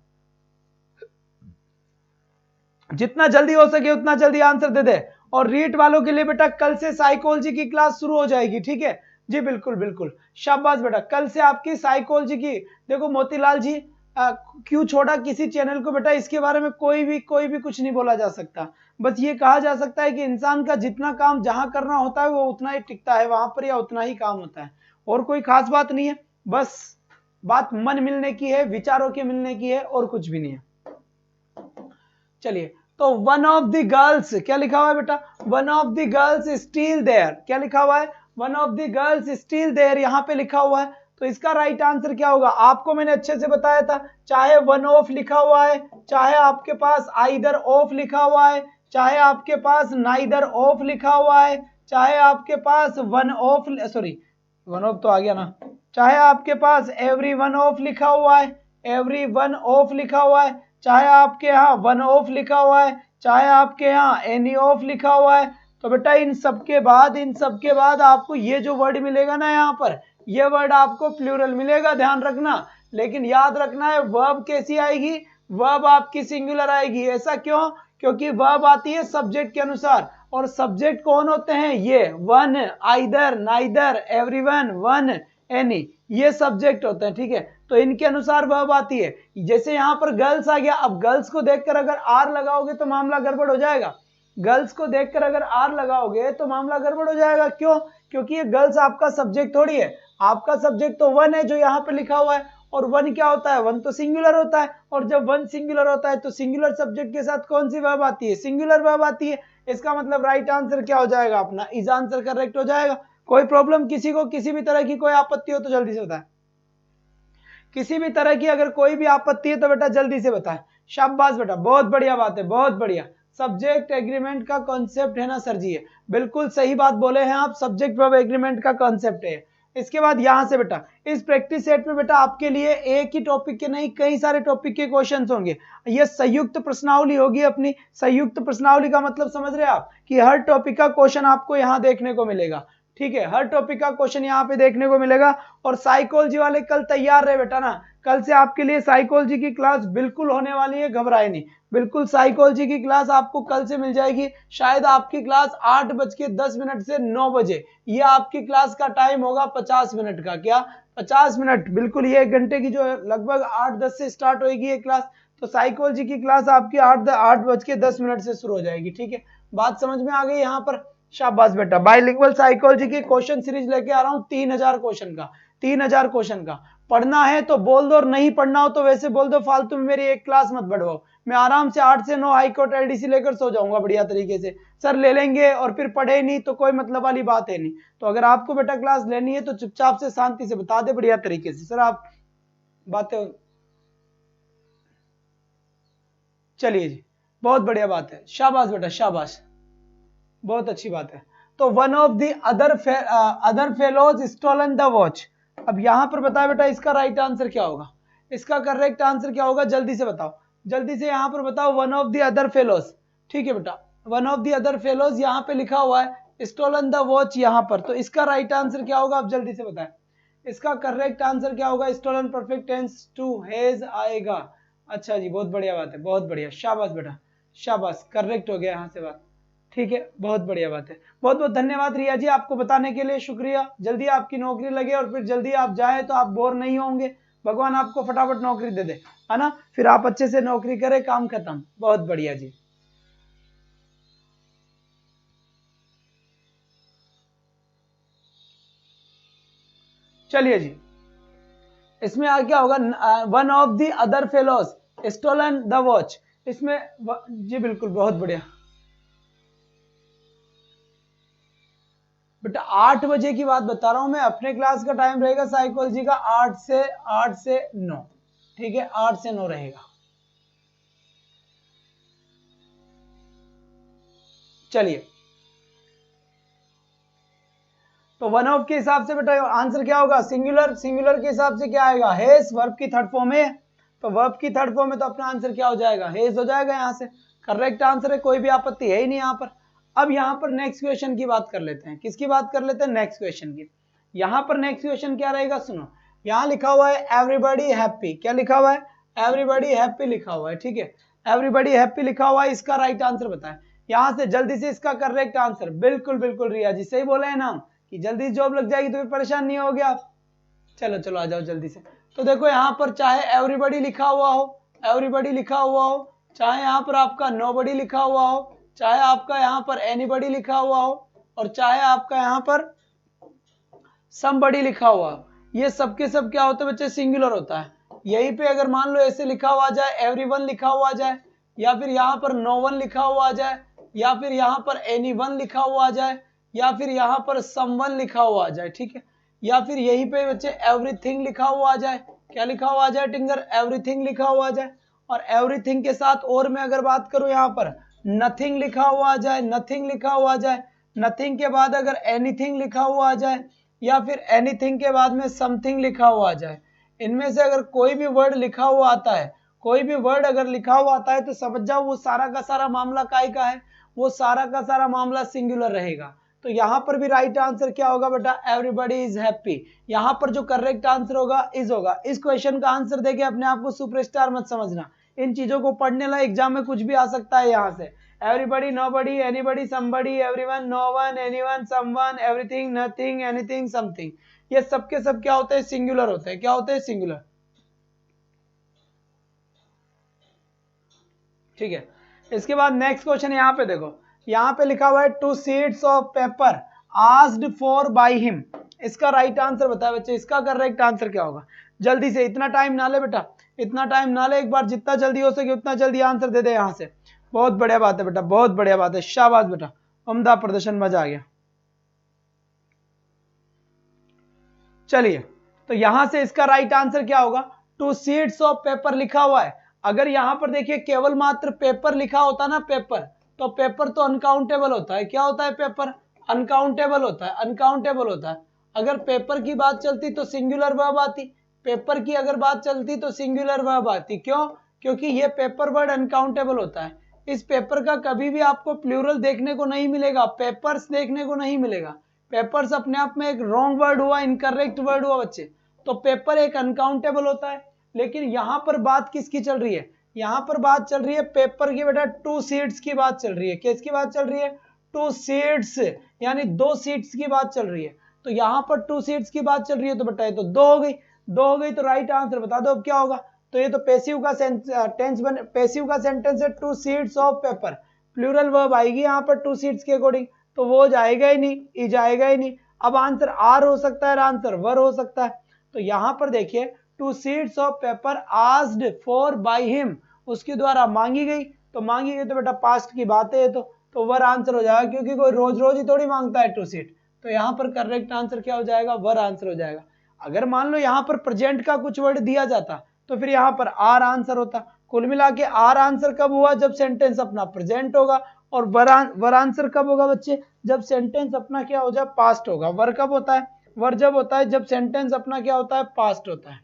जितना जल्दी हो सके उतना जल्दी आंसर दे दे। और रीट वालों के लिए बेटा कल से साइकोलॉजी की क्लास शुरू हो जाएगी, ठीक है जी? बिल्कुल बिल्कुल, शाबाश बेटा, कल से आपकी साइकोलॉजी की। देखो मोतीलाल जी क्यों छोड़ा किसी चैनल को बेटा? इसके बारे में कोई भी कुछ नहीं बोला जा सकता। बस ये कहा जा सकता है कि इंसान का जितना काम जहां करना होता है वो उतना ही टिकता है वहां पर, या उतना ही काम होता है, और कोई खास बात नहीं है। बस बात मन मिलने की है, विचारों के मिलने की है, और कुछ भी नहीं है। चलिए, तो वन ऑफ द गर्ल्स क्या लिखा हुआ है बेटा? One of the girls still there. क्या लिखा हुआ है? One of the girls still there यहां पे लिखा हुआ है। तो इसका राइट आंसर क्या होगा? आपको मैंने अच्छे से बताया था, चाहे वन ऑफ लिखा हुआ है, चाहे आपके पास आइदर ऑफ लिखा हुआ है, चाहे आपके पास नाइदर ऑफ लिखा हुआ है, चाहे आपके पास one of, sorry one of तो आ गया ना, चाहे आपके पास एवरी वन ऑफ लिखा हुआ है, एवरी वन ऑफ लिखा हुआ है, चाहे आपके यहाँ वन ऑफ लिखा हुआ है, चाहे आपके यहाँ एनी ऑफ लिखा हुआ है। तो बेटा इन सबके बाद आपको ये जो वर्ड मिलेगा ना यहाँ पर, ये वर्ड आपको प्लूरल मिलेगा, ध्यान रखना। लेकिन याद रखना है वर्ब कैसी आएगी? वर्ब आपकी सिंगुलर आएगी। ऐसा क्यों? क्योंकि वर्ब आती है सब्जेक्ट के अनुसार, और सब्जेक्ट कौन होते हैं? ये one, either, neither, everyone, one, any, ये सब्जेक्ट होते हैं, ठीक है? तो इनके अनुसार वर्ब आती है। जैसे यहाँ पर गर्ल्स आ गया, अब गर्ल्स को देखकर अगर आर लगाओगे तो मामला गड़बड़ हो जाएगा। गर्ल्स को देखकर अगर आर लगाओगे तो मामला गड़बड़ हो जाएगा। क्यों? क्योंकि ये गर्ल्स आपका सब्जेक्ट थोड़ी है, आपका सब्जेक्ट तो वन है जो यहाँ पे लिखा हुआ है। और वन क्या होता है? वन तो सिंगुलर होता है, और जब वन सिंगुलर होता है तो सिंगुलर सब्जेक्ट के साथ कौन सी वर्ब आती है? सिंगुलर वर्ब आती है। इसका मतलब राइट आंसर क्या हो जाएगा अपना? इज आंसर करेक्ट हो जाएगा। कोई प्रॉब्लम किसी को, किसी भी तरह की कोई आपत्ति हो तो जल्दी से बताएं। किसी भी तरह की अगर कोई भी आपत्ति है तो बेटा जल्दी से बताएं। शाबाश बेटा, बहुत बढ़िया बात है, बहुत बढ़िया। सब्जेक्ट एग्रीमेंट का कॉन्सेप्ट है ना सर जी? बिल्कुल सही बात बोले हैं आप, सब्जेक्ट वर्ब एग्रीमेंट का कॉन्सेप्ट है। इसके बाद यहां से बेटा इस प्रैक्टिस सेट में बेटा आपके लिए एक ही टॉपिक के नहीं कई सारे टॉपिक के क्वेश्चंस होंगे। ये संयुक्त प्रश्नावली होगी अपनी। संयुक्त प्रश्नावली का मतलब समझ रहे हैं आप कि हर टॉपिक का क्वेश्चन आपको यहां देखने को मिलेगा, ठीक है? हर टॉपिक का क्वेश्चन यहाँ पे देखने को मिलेगा। और साइकोलॉजी वाले कल तैयार रहे बेटा ना, कल से आपके लिए साइकोलॉजी की क्लास बिल्कुल होने वाली है, घबराए नहीं। बिल्कुल साइकोलॉजी की क्लास आपको कल से मिल जाएगी। शायद आपकी क्लास 8:10 से 9 बजे, ये आपकी क्लास का टाइम होगा 50 मिनट का। क्या? 50 मिनट, बिल्कुल ये 1 घंटे की जो लगभग 8:10 से स्टार्ट होगी ये क्लास। तो साइकोलॉजी की क्लास आपकी 8:10 से शुरू हो जाएगी, ठीक है? बात समझ में आ गई यहाँ पर? शाबाश बेटा। बाइलिंगुअल साइकोलॉजी की क्वेश्चन सीरीज लेके आ रहा हूँ 3000 क्वेश्चन का, 3000 क्वेश्चन का। पढ़ना है तो बोल दो, और नहीं पढ़ना हो तो वैसे बोल दो, फालतू में मेरी एक क्लास मत बढ़वाओ। मैं आराम से 8 से 9 हाईकोर्ट एलडीसी लेकर सो जाऊंगा बढ़िया तरीके से। सर ले लेंगे और फिर पढ़े नहीं तो कोई मतलब वाली बात है नहीं। तो अगर आपको बेटा क्लास लेनी है तो चुपचाप से शांति से बता दे बढ़िया तरीके से। सर आप बातें, चलिए जी, बहुत बढ़िया बात है, शाबाश बेटा शाबाश। बहुत अच्छी बात है। तो one of the other fellows stolen the watch. अब यहां पर बताओ बेटा इसका राइट आंसर क्या होगा, इसका करेक्ट आंसर क्या होगा, जल्दी से बताओ, जल्दी से यहां पर बताओ। One of the other fellows, ठीक है बेटा, one of the other fellows यहां पे लिखा हुआ है, स्टोलन द वॉच यहां पर, तो इसका राइट आंसर क्या होगा, आप जल्दी से बताएं इसका करेक्ट आंसर क्या होगा। Stolen perfect tense to has आएगा। अच्छा जी, बहुत बढ़िया बात है, बहुत बढ़िया, शाबाश बेटा शाबाश, करेक्ट हो गया यहाँ से बात, ठीक है, बहुत बढ़िया बात है। बहुत बहुत धन्यवाद रिया जी, आपको बताने के लिए शुक्रिया। जल्दी आपकी नौकरी लगे और फिर जल्दी आप जाए तो आप बोर नहीं होंगे, भगवान आपको फटाफट नौकरी दे दे, है ना, फिर आप अच्छे से नौकरी करें, काम खत्म। बहुत बढ़िया जी। चलिए जी, इसमें आ क्या होगा, one of the other fellows stolen the watch, इसमें जी बिल्कुल, बहुत बढ़िया बेटा। 8 बजे की बात बता रहा हूं मैं, अपने क्लास का टाइम रहेगा साइकोलॉजी का 8 से 9, ठीक है, 8 से 9 रहेगा। चलिए, तो वन ऑफ के हिसाब से बेटा आंसर क्या होगा, सिंगुलर, सिंगुलर के हिसाब से क्या आएगा, हेज, वर्ब की थर्ड फॉर्म है, तो वर्ब की थर्ड फॉर्म में तो अपना आंसर क्या हो जाएगा, हेज हो जाएगा, यहां से करेक्ट आंसर है, कोई भी आपत्ति है ही नहीं यहाँ पर। अब यहाँ पर नेक्स्ट क्वेश्चन की बात कर लेते हैं, किसकी बात कर लेते हैं, नेक्स्ट क्वेश्चन की। यहाँ पर नेक्स्ट क्वेश्चन क्या रहेगा, सुनो, यहाँ लिखा हुआ है एवरीबॉडी हैप्पी, क्या लिखा हुआ है, एवरीबॉडी हैप्पी लिखा हुआ है, ठीक है, एवरीबॉडी हैप्पी लिखा हुआ है, इसका राइट आंसर बताएं यहाँ से जल्दी से, इसका करेक्ट आंसर, बिल्कुल बिल्कुल रिया जी सही बोले हैं ना कि जल्दी जॉब लग जाएगी तो फिर परेशान नहीं होगे आप। चलो चलो आ जाओ जल्दी से। तो देखो यहाँ पर चाहे एवरीबॉडी लिखा हुआ हो, एवरीबॉडी लिखा हुआ हो, चाहे यहाँ पर आपका नोबडी लिखा हुआ हो, चाहे आपका यहाँ पर एनीबॉडी लिखा हुआ हो, और चाहे आपका यहाँ पर समबडी लिखा हुआ हो, ये सबके सब क्या होता है बच्चे, सिंगुलर होता है। यहीं पे अगर मान लो ऐसे लिखा हुआ जाए, एवरीवन लिखा हुआ जाए, या फिर यहाँ पर नो वन लिखा हुआ आ जाए, या फिर यहाँ पर एनीवन लिखा हुआ आ जाए, या फिर यहाँ पर समवन लिखा हुआ आ जाए, ठीक है, या फिर यहीं पे बच्चे एवरीथिंग लिखा हुआ आ जाए, क्या लिखा हुआ आ जाए टिंगर, एवरीथिंग लिखा हुआ आ जाए, और एवरीथिंग के साथ और मैं अगर बात करूं यहाँ पर नथिंग लिखा हुआ आ जाए, नथिंग लिखा हुआ आ जाए, नथिंग के बाद अगर एनीथिंग लिखा हुआ आ जाए, या फिर एनीथिंग के बाद में समथिंग लिखा हुआ आ जाए, इनमें से अगर कोई भी वर्ड लिखा हुआ आता है, कोई भी वर्ड अगर लिखा हुआ आता है तो समझ जाओ वो सारा का सारा मामला काय का है, वो सारा का सारा मामला सिंगुलर रहेगा। तो यहाँ पर भी राइट आंसर क्या होगा बेटा, एवरीबॉडी इज हैप्पी। यहाँ पर जो करेक्ट आंसर होगा इज होगा। इस क्वेश्चन का आंसर देके अपने आप को सुपरस्टार मत समझना, इन चीजों को पढ़ने ला एग्जाम में कुछ भी आ सकता है यहाँ से। Everybody, nobody, anybody, somebody, everyone, no one, anyone, someone, everything, nothing, anything, something, ये सबके सब क्या होते हैं, सिंगुलर होते हैं। क्या होते हैं, सिंगुलर, ठीक है। इसके बाद नेक्स्ट क्वेश्चन यहाँ पे देखो, यहाँ पे लिखा हुआ है 2 sheets of paper asked for by him, इसका राइट आंसर बताए बच्चे, इसका करेक्ट आंसर क्या होगा, जल्दी से, इतना टाइम ना ले बेटा, इतना टाइम ना ले, एक बार जितना जल्दी हो सके उतना जल्दी आंसर दे दे यहाँ से। बहुत बढ़िया बात है बेटा, बहुत बढ़िया बात है, शाबाश बेटा, उम्दा प्रदर्शन, मजा आ गया। चलिए, तो यहां से इसका राइट आंसर क्या होगा, 2 शीट्स ऑफ पेपर लिखा हुआ है। अगर यहां पर देखिए केवल मात्र पेपर लिखा होता ना, पेपर, तो पेपर तो अनकाउंटेबल होता है। क्या होता है, पेपर अनकाउंटेबल होता है, अनकाउंटेबल होता है। अगर पेपर की बात चलती तो सिंगुलर वर्ब आती, पेपर की अगर बात चलती तो सिंगुलर वर्ब आती। क्यों, क्योंकि ये पेपर वर्ड अनकाउंटेबल होता है। इस पेपर का कभी भी आपको प्लूरल देखने को नहीं मिलेगा, पेपर्स देखने को नहीं मिलेगा। पेपर्स अपने आप में एक रॉन्ग वर्ड हुआ, इनकरेक्ट वर्ड हुआ बच्चे, तो पेपर एक अनकाउंटेबल होता है। लेकिन यहां पर बात किसकी चल रही है, यहां पर बात चल रही है पेपर की बेटा, 2 शीट्स की बात चल रही है। किसकी बात चल रही है, 2 शीट्स, यानी 2 शीट्स की बात चल रही है। तो यहां पर 2 शीट्स की बात चल रही है, तो बेटा ये तो 2 हो गई, 2 हो गई, तो राइट आंसर बता दो अब क्या होगा। तो ये तो पैसिव का टेंस बन, पैसिव का सेंटेंस है, 2 sheets of paper, plural verb आएगी यहाँ पर 2 शीट्स के अकॉर्डिंग, तो वो जाएगा ही नहीं, ई जाएगा ही नहीं। अब आंसर आर हो सकता है, आंसर वर हो सकता है। तो यहां पर देखिए 2 sheets of paper asked for by him, उसके द्वारा मांगी गई, तो मांगी गई तो बेटा पास्ट की बात है, तो वर आंसर हो जाएगा, क्योंकि कोई रोज रोज ही थोड़ी मांगता है 2 शीट। तो यहाँ पर करेक्ट आंसर क्या हो जाएगा, वर आंसर हो जाएगा। अगर मान लो यहाँ पर प्रेजेंट का कुछ वर्ड दिया जाता तो फिर यहाँ पर आर आंसर होता। कुल मिला के आर आंसर कब हुआ, जब सेंटेंस अपना प्रेजेंट होगा, और वर आंसर कब होगा बच्चे, जब सेंटेंस अपना क्या हो जाए, पास्ट होगा। वर कब होता है, वर जब होता है जब सेंटेंस अपना क्या होता है, पास्ट होता है।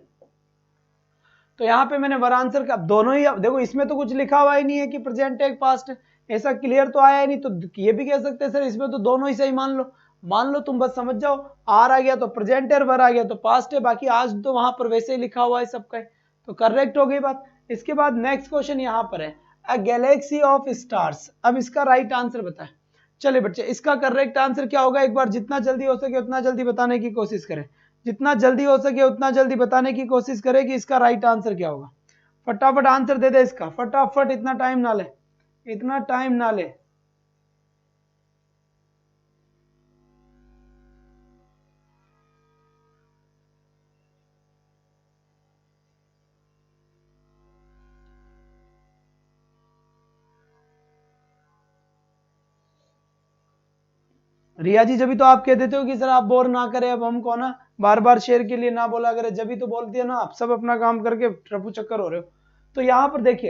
तो यहाँ पे मैंने वर आंसर का दोनों ही, देखो इसमें तो कुछ लिखा हुआ ही नहीं है कि प्रेजेंट है पास्ट है, ऐसा क्लियर तो आया ही नहीं, तो ये भी कह सकते हैं सर इसमें तो दोनों ही सही मान लो तुम बस समझ जाओ, आर आ गया तो प्रेजेंट है, वर आ गया तो पास्ट है, बाकी आज तो वहां पर वैसे ही लिखा हुआ है सबका, तो करेक्ट हो गई बात। इसके बाद नेक्स्ट क्वेश्चन यहाँ पर है, अ गैलेक्सी ऑफ स्टार्स। अब इसका राइट आंसर बताएं। चलिए बच्चे, इसका करेक्ट आंसर क्या होगा, एक बार जितना जल्दी हो सके उतना जल्दी बताने की कोशिश करें, जितना जल्दी हो सके उतना जल्दी बताने की कोशिश करें कि इसका राइट आंसर क्या होगा। फटाफट आंसर दे दे इसका, फटाफट, इतना टाइम ना ले, इतना टाइम ना ले। रिया जी, जब तो आप कह देते हो कि सर आप बोर ना करें, अब हमको ना बार बार शेयर के लिए ना बोला करें, जब तो बोलती है ना, आप सब अपना काम करके ट्रपू चक्कर हो रहे हो। तो यहां पर देखिए,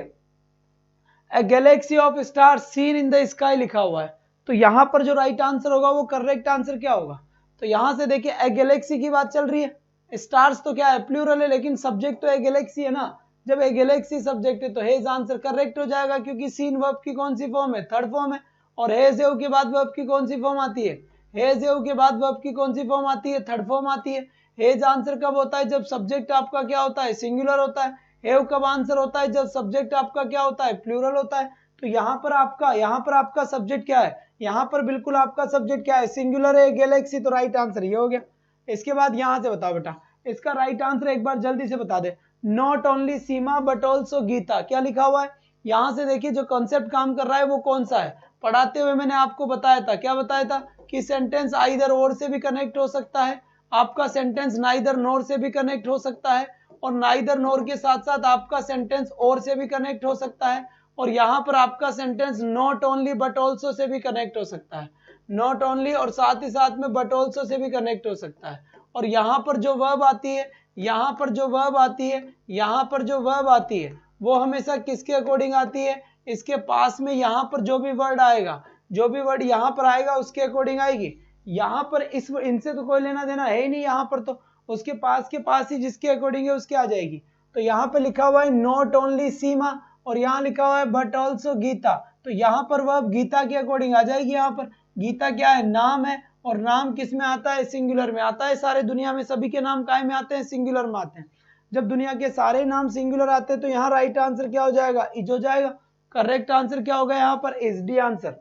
a galaxy of star seen in the sky लिखा हुआ है, तो यहां पर जो राइट आंसर होगा वो करेक्ट आंसर क्या होगा। तो यहां से देखिए, अ गैलेक्सी की बात चल रही है, स्टार्स तो क्या है, प्लूरल है, लेकिन सब्जेक्ट तो ए गैलेक्सी है ना। जब ए गैलेक्सी सब्जेक्ट है तो हेज आंसर करेक्ट हो जाएगा, क्योंकि सीन वर्ब की कौन सी फॉर्म है, थर्ड फॉर्म है, और हेज एव के बाद वर्ब की कौन सी फॉर्म आती है, हेज एव के बाद वर्ब की कौन सी फॉर्म आती है, थर्ड फॉर्म आती है। हेज आंसर कब होता है, जब सब्जेक्ट आपका क्या होता है, सिंगुलर होता है। हेव कब आंसर होता है, जब सब्जेक्ट आपका क्या होता है, प्लूरल होता है। तो यहाँ पर आपका सब्जेक्ट क्या है, यहाँ पर बिल्कुल आपका सब्जेक्ट क्या है, सिंगुलर है, गैलेक्सी, तो राइट आंसर ये हो गया। इसके बाद यहाँ से बताओ बेटा, इसका राइट आंसर एक बार जल्दी से बता दे। Not only Seema but also Geeta, क्या लिखा हुआ है। यहां से देखिए जो कॉन्सेप्ट काम कर रहा है वो कौन सा है, पढ़ाते हुए मैंने आपको बताया था, क्या बताया था कि सेंटेंस आइदर और से भी कनेक्ट हो सकता है, आपका सेंटेंस नाइदर नोर से भी कनेक्ट हो सकता है, और नाइदर नोर के साथ साथ आपका सेंटेंस और से भी कनेक्ट हो सकता है, और यहाँ पर आपका sentence not only but also say भी कनेक्ट हो सकता है, नॉट ओनली और साथ ही साथ में बट ऑल्सो से भी कनेक्ट हो सकता है। और यहाँ पर जो वर्ब आती है, यहाँ पर जो वर्ब आती है, यहाँ पर जो वर्ब आती है, वो हमेशा किसके अकॉर्डिंग आती है, इसके पास में यहाँ पर जो भी वर्ड आएगा, जो भी वर्ड यहाँ पर आएगा उसके अकॉर्डिंग आएगी। यहाँ पर इनसे तो कोई लेना देना है ही नहीं, यहाँ पर तो उसके पास ही जिसके अकॉर्डिंग है उसके आ जाएगी। तो यहाँ पे लिखा हुआ है नॉट ओनली सीमा, और यहाँ लिखा हुआ है बट ऑल्सो गीता, तो यहाँ पर वर्ब गीता के अकॉर्डिंग आ जाएगी। यहाँ पर गीता क्या है, नाम है, और नाम किस में आता है, सिंगुलर में आता है। सारे दुनिया में सभी के नाम काय में आते हैं, सिंगुलर में आते हैं। जब दुनिया के सारे नाम सिंगुलर आते हैं तो यहाँ राइट आंसर क्या हो जाएगा, इज हो जाएगा। करेक्ट आंसर क्या होगा यहाँ पर, इज डी आंसर।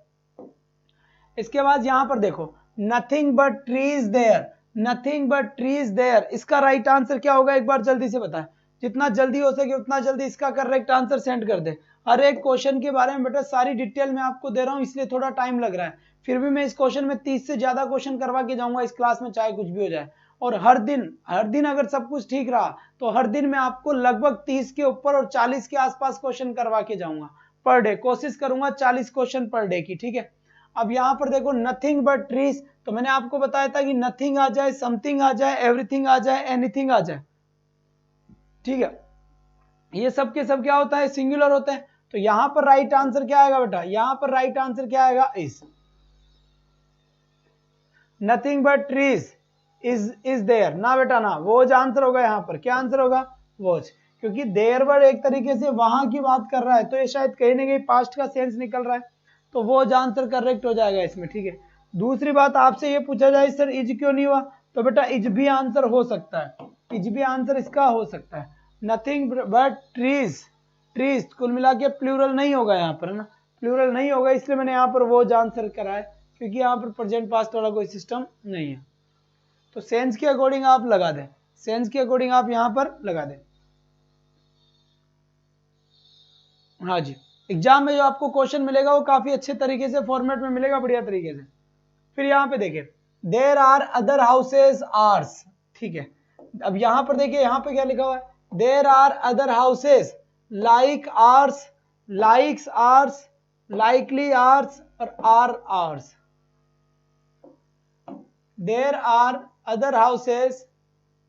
इसके बाद यहाँ पर देखो, nothing but trees there, nothing but trees there, इसका राइट आंसर क्या होगा, एक बार जल्दी से बताएं, जितना जल्दी हो सके उतना जल्दी इसका करेक्ट आंसर सेंड कर दे। हर एक क्वेश्चन के बारे में बेटा सारी डिटेल में आपको दे रहा हूं, इसलिए थोड़ा टाइम लग रहा है, फिर भी मैं इस क्वेश्चन में 30 से ज्यादा क्वेश्चन करवा के जाऊंगा इस क्लास में, चाहे कुछ भी हो जाए। और हर दिन अगर सब कुछ ठीक रहा तो हर दिन मैं आपको लगभग 30 के ऊपर और 40 के आसपास क्वेश्चन करवा के जाऊंगा पर डे, कोशिश करूंगा 40 क्वेश्चन पर डे की, ठीक है। अब यहाँ पर देखो नथिंग बट ट्रीज, तो मैंने आपको बताया था कि नथिंग आ जाए, समथिंग आ जाए, एवरीथिंग आ जाए, एनीथिंग आ जाए, ठीक है, ये सब के सब क्या होता है, सिंगुलर होते हैं। तो यहां पर राइट आंसर क्या आएगा बेटा, यहां पर राइट आंसर क्या आएगा, is. Nothing but trees is there ना बेटा, ना, वोज आंसर होगा। यहाँ पर क्या आंसर होगा, वोज, क्योंकि देयर वर्ड एक तरीके से वहां की बात कर रहा है, तो ये शायद कहीं ना कहीं पास्ट का सेंस निकल रहा है, तो वोज आंसर करेक्ट हो जाएगा इसमें, ठीक है। दूसरी बात आपसे ये पूछा जाए सर इज क्यों नहीं हुआ, तो बेटा इज भी आंसर हो सकता है, इज भी आंसर इसका हो सकता है। नथिंग बट ट्रीज, ट्रीज कुल मिला के प्लूरल नहीं होगा यहाँ पर, है ना, प्लूरल नहीं होगा, इसलिए मैंने यहाँ पर वो आंसर करा है, क्योंकि यहाँ पर प्रेजेंट पास्ट वाला कोई सिस्टम नहीं है। तो सेंस के अकॉर्डिंग आप लगा दें, सेंस के अकॉर्डिंग आप यहाँ पर लगा दें। हाँ जी, एग्जाम में जो आपको क्वेश्चन मिलेगा वो काफी अच्छे तरीके से फॉर्मेट में मिलेगा, बढ़िया तरीके से। फिर यहाँ पे देखिए, there are other houses ours, ठीक है। अब यहाँ पर देखिए, यहाँ पे क्या लिखा हुआ है, there are other houses like ours, likes ours, likely ours और are ours. There are other houses,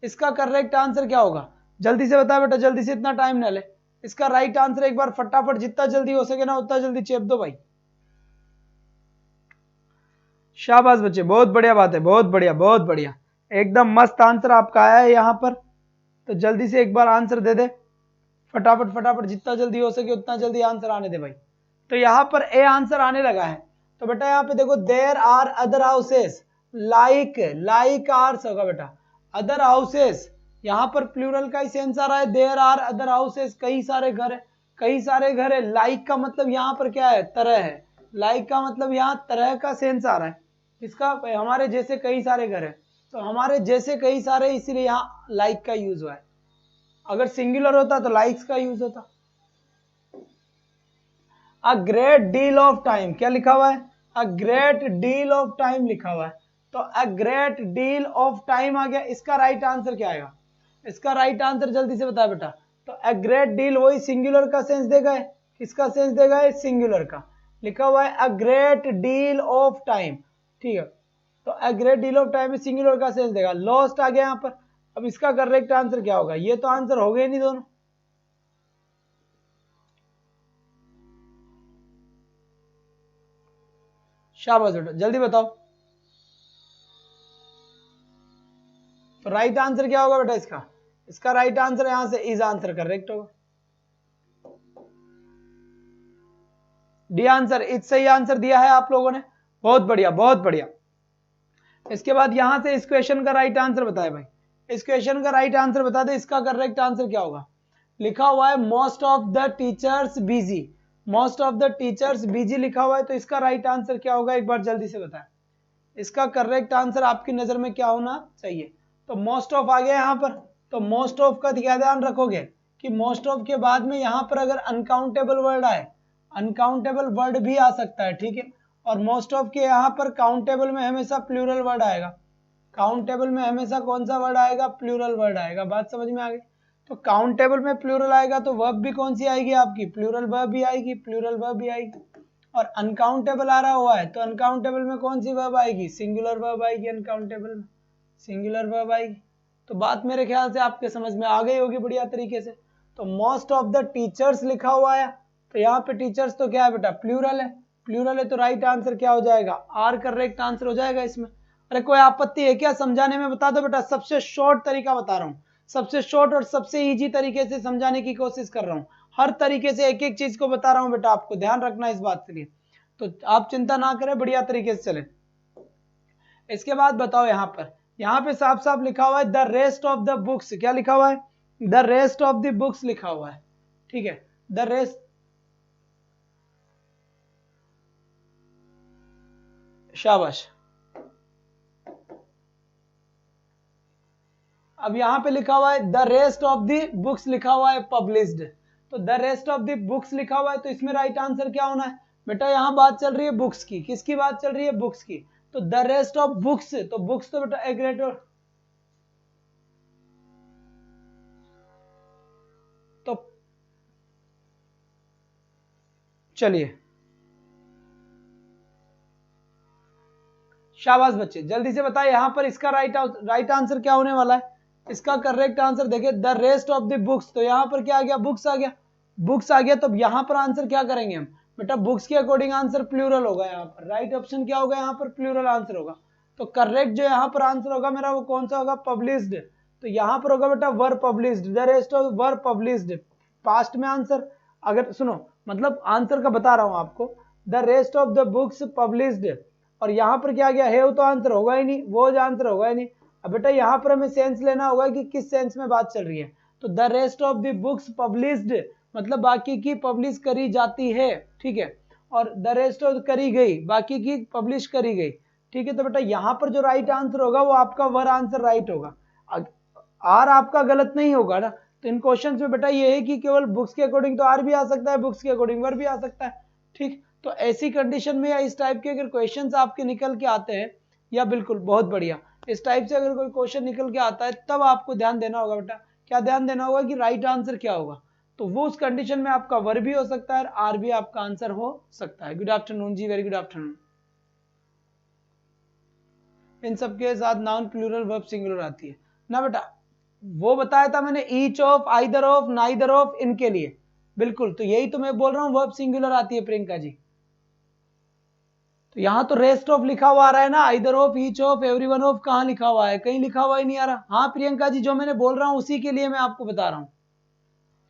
इसका करेक्ट आंसर क्या होगा, जल्दी से बता बेटा, जल्दी से, इतना टाइम ना ले। इसका राइट आंसर एक बार फटाफट जितना जल्दी हो सके ना उतना जल्दी चेप दो भाई। शाबाश बच्चे, बहुत बढ़िया बात है, बहुत बढ़िया बहुत बढ़िया, एकदम मस्त आंसर आपका आया है यहाँ पर। तो जल्दी से एक बार आंसर दे दे, फटाफट फटाफट, जितना जल्दी हो सके उतना जल्दी आंसर आने दे भाई। तो यहाँ पर ए आंसर आने लगा है। तो बेटा यहाँ पे देखो, there are other houses, like ours होगा बेटा, अदर हाउसेस, यहाँ पर प्लूरल का ही सेंस आ रहा है, देयर आर अदर हाउसेस, कई सारे घर है, कई सारे घर है। लाइक का मतलब यहाँ पर क्या है, तरह है, लाइक का मतलब यहाँ तरह का सेंस आ रहा है, इसका हमारे जैसे कई सारे घर है, तो हमारे जैसे कई सारे, इसीलिए यहाँ लाइक का यूज हुआ है। अगर सिंगुलर होता तो लाइक्स का यूज होता। A great deal of time, क्या लिखा हुआ है, a great deal of time लिखा हुआ है। तो a great deal of time आ गया, इसका राइट आंसर क्या आएगा, इसका राइट आंसर जल्दी से बता बेटा। तो अ ग्रेट डील वही सिंगुलर का सेंस देगा है, किसका सेंस देगा है, सिंगुलर का, लिखा हुआ है a great deal of time, ठीक है। तो a great deal of time में सिंगुलर का सेंस देगा, लॉस्ट आ गया यहाँ पर। अब इसका करेक्ट आंसर क्या होगा, ये तो आंसर हो गए नहीं दोनों। शाबाश बेटा, जल्दी बताओ। तो राइट आंसर क्या होगा बेटा इसका, इसका राइट आंसर यहां से इज आंसर करेक्ट होगा। डी आंसर, इज सही आंसर दिया है आप लोगों ने, बहुत बढ़िया बहुत बढ़िया। इसके बाद यहां से इस क्वेश्चन का राइट आंसर बताए भाई, इस क्वेश्चन का राइट आंसर बता दे, इसका करेक्ट आंसर क्या होगा। लिखा हुआ है most of the teachers busy, most of the teachers busy लिखा हुआ है, तो इसका राइट आंसर क्या होगा, एक बार जल्दी से बताएं। इसका करेक्ट आंसर आपकी नजर में क्या होना चाहिए। तो मोस्ट ऑफ आ गया यहाँ पर, तो मोस्ट ऑफ का क्या ध्यान रखोगे कि मोस्ट ऑफ के बाद में यहाँ पर अगर अनकाउंटेबल वर्ड आए, अनकाउंटेबल वर्ड भी आ सकता है, ठीक है। और मोस्ट ऑफ के यहाँ पर काउंटेबल में हमेशा प्लूरल वर्ड आएगा, काउंटेबल में हमेशा कौन सा वर्ड आएगा, प्लूरल वर्ड आएगा, बात समझ में आ गई। तो काउंटेबल में प्लूरल आएगा तो वर्ब भी कौन सी आएगी आपकी, प्लूरल वर्ब भी आएगी, प्लूरल वर्ब भी आएगी। और अनकाउंटेबल आ रहा हुआ है तो अनकाउंटेबल में कौन सी वर्ब आएगी, सिंगुलर वर्ब आएगी, अनकाउंटेबल में सिंगुलर वर्ब आएगी। तो बात मेरे ख्याल से आपके समझ में आ गई होगी बढ़िया तरीके से। तो मोस्ट ऑफ द टीचर्स लिखा हुआ है, तो यहाँ पे टीचर्स तो क्या है बेटा, प्लूरल है, प्लूरल है, तो राइट आंसर क्या हो जाएगा, आर करेक्ट आंसर हो जाएगा इसमें। अरे कोई आपत्ति है क्या समझाने में, बता दो बेटा, सबसे शॉर्ट तरीका बता रहा हूँ, सबसे शॉर्ट और सबसे इजी तरीके से समझाने की कोशिश कर रहा हूँ, हर तरीके से एक एक चीज को बता रहा हूँ बेटा, आपको ध्यान रखना इस बात के लिए। तो आप चिंता ना करें, बढ़िया तरीके से चले। इसके बाद बताओ यहाँ पे साफ साफ लिखा हुआ है the rest of the books, क्या लिखा हुआ है, the rest of the books लिखा हुआ है, ठीक है, द रेस्ट, शाबाश। अब यहाँ पे लिखा हुआ है the rest of the books लिखा हुआ है पब्लिश्ड, तो the rest of the books लिखा हुआ है, तो इसमें राइट आंसर क्या होना है बेटा, यहाँ बात चल रही है बुक्स की, किसकी बात चल रही है, बुक्स की। तो द रेस्ट ऑफ बुक्स, तो बुक्स तो बेटा एग्रेटर, तो चलिए शाबाश बच्चे, जल्दी से बताइए यहाँ पर इसका राइट आंसर क्या होने वाला है। इसका करेक्ट आंसर देखिए the rest of the books, तो यहाँ पर क्या आ गया, बुक्स आ गया, बुक्स आ गया। तो यहाँ पर आंसर क्या करेंगे हम बेटा, बुक्स के अकॉर्डिंग आंसर प्लूरल होगा, यहाँ पर राइट ऑप्शन क्या होगा, यहाँ पर प्लूरल आंसर होगा। तो करेक्ट जो यहाँ पर आंसर होगा मेरा वो कौन सा होगा, पब्लिश्ड। तो यहाँ पर होगा बेटा were published, the rest of were published, past में आंसर, अगर सुनो मतलब आंसर का बता रहा हूँ आपको, the rest of the books published, और यहाँ पर क्या गया, हैव तो आंसर होगा ही नहीं, वो जो आंसर होगा ही नहीं। अब बेटा यहाँ पर हमें सेंस लेना होगा कि किस सेंस में बात चल रही है। तो the rest of the books published मतलब बाकी की पब्लिश करी जाती है, ठीक है, और द रेस्ट ऑफ करी गई, बाकी की पब्लिश करी गई, ठीक है। तो बेटा यहाँ पर जो राइट आंसर होगा वो आपका वर आंसर राइट होगा, आर आपका गलत नहीं होगा ना। तो इन क्वेश्चंस में बेटा ये है कि केवल बुक्स के अकॉर्डिंग तो आर भी आ सकता है, बुक्स के अकॉर्डिंग वर भी आ सकता है, ठीक। तो ऐसी कंडीशन में या इस टाइप के अगर क्वेश्चंस आपके निकल के आते हैं, या बिल्कुल बहुत बढ़िया, इस टाइप से अगर कोई क्वेश्चन निकल के आता है तब आपको ध्यान देना होगा बेटा, क्या ध्यान देना होगा कि राइट आंसर क्या होगा। तो वो उस कंडीशन में आपका वर भी हो सकता है और आर भी आपका आंसर हो सकता है। गुड आफ्टरनून जी, वेरी गुड आफ्टरनून। इन सबके साथ नाउन प्लूरल वर्ब सिंगुलर आती है ना बेटा, वो बताया था मैंने, each of, either of, neither of, इनके लिए बिल्कुल। तो यही तो मैं बोल रहा हूँ वर्ब सिंगुलर आती है प्रियंका जी। तो यहाँ तो रेस्ट ऑफ लिखा हुआ आ रहा है ना, इधर of, each of, everyone of कहाँ लिखा हुआ है? कहीं लिखा हुआ ही नहीं आ रहा। हाँ प्रियंका जी, जो मैंने बोल रहा हूँ उसी के लिए मैं आपको बता रहा हूँ,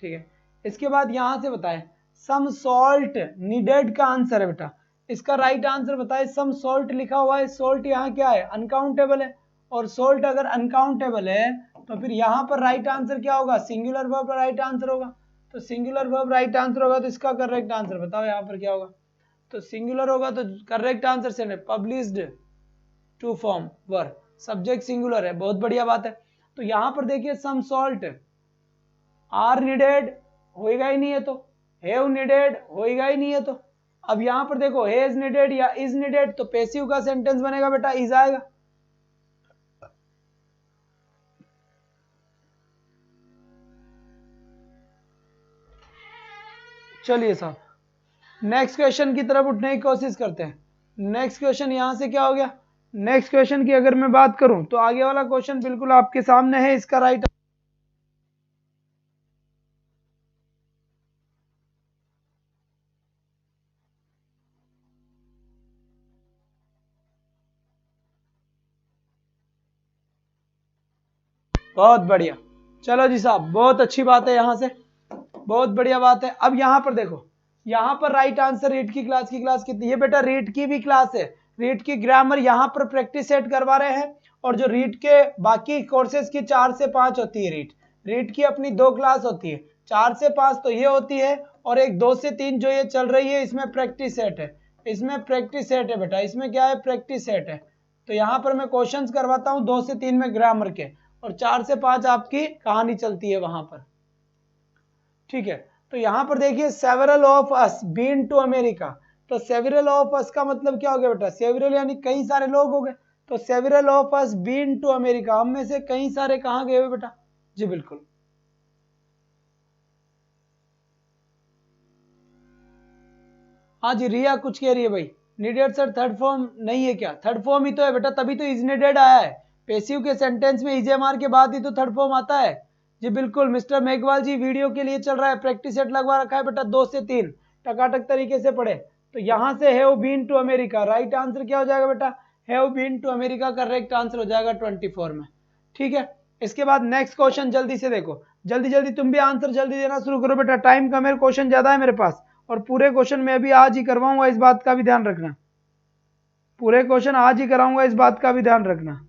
ठीक है। इसके बाद यहाँ से बताए सम सॉल्ट नीडेड का आंसर है बेटा, इसका राइट आंसर बताए। सम सॉल्ट लिखा हुआ है, सॉल्ट यहाँ क्या है? अनकाउंटेबल है, और सॉल्ट अगर अनकाउंटेबल है तो फिर यहाँ पर राइट आंसर क्या होगा? सिंगुलर वर्ब राइट आंसर होगा। तो सिंगुलर वर्ब राइट आंसर होगा, तो इसका करेक्ट आंसर बताओ यहाँ पर क्या होगा? तो सिंगुलर होगा तो करेक्ट आंसर से published to form verb, subject singular है, बहुत बढ़िया बात है। तो यहाँ पर देखिए सम सॉल्ट आर नीडेड होएगा ही नहीं है, तो हैव नीडेड होएगा ही नहीं है। तो अब यहाँ पर देखो हैज नीडेड या इज नीडेड, तो पैसिव का सेंटेंस बनेगा बेटा, इज आएगा। चलिए साहब नेक्स्ट क्वेश्चन की तरफ उठने की कोशिश करते हैं। नेक्स्ट क्वेश्चन यहां से क्या हो गया? नेक्स्ट क्वेश्चन की अगर मैं बात करूं तो आगे वाला क्वेश्चन बिल्कुल आपके सामने है, इसका राइट बहुत बढ़िया। चलो जी साहब, बहुत अच्छी बात है, यहां से बहुत बढ़िया बात है। अब यहां पर देखो, यहां पर राइट आंसर रीड की क्लास कितनी है बेटा? रीड की भी क्लास है, रीड की ग्रामर यहां पर प्रैक्टिस सेट करवा रहे हैं, और जो रीड के बाकी कोर्सेज की 4 से 5 होती है, रीड की अपनी 2 क्लास होती है, 4 से 5 तो ये होती है, और एक 2 से 3 जो ये चल रही है इसमें प्रैक्टिस सेट है, इसमें प्रैक्टिस सेट है बेटा, इसमें क्या है? प्रैक्टिस सेट है। तो यहाँ पर मैं क्वेश्चंस करवाता हूँ 2 से 3 में ग्रामर के, और 4 से 5 आपकी कहानी चलती है वहां पर, ठीक है। तो यहां पर देखिए several of us been to America, तो सेवरल ऑफ अस का मतलब क्या हो गया बेटा? सेवरल यानी कई सारे लोग हो गए, तो several of us been to America, हम में से कई सारे कहां गए हुए बेटा? जी बिल्कुल। हाँ जी रिया कुछ कह रही है भाई, नीडेड सर थर्ड फॉर्म नहीं है क्या? थर्ड फॉर्म ही तो है बेटा, तभी तो इज नीडेड आया है, पैसिव के सेंटेंस में इजेएमआर के बाद ही तो थर्ड फॉर्म आता है। जी बिल्कुल मिस्टर मेघवाल जी, वीडियो के लिए चल रहा है, प्रैक्टिस सेट लगवा रखा है बेटा, 2 से 3 टकाटक तरीके से पढ़े। तो यहां से have been to America, right answer क्या हो जाएगा बेटा? Have been to America correct answer हो जाएगा 24 में, ठीक है। इसके बाद नेक्स्ट क्वेश्चन जल्दी से देखो, जल्दी जल्दी तुम भी आंसर जल्दी देना शुरू करो बेटा, टाइम कम है, क्वेश्चन ज्यादा है मेरे पास, और पूरे क्वेश्चन मैं भी आज ही करवाऊंगा, इस बात का भी ध्यान रखना, पूरे क्वेश्चन आज ही कराऊंगा, इस बात का भी ध्यान रखना।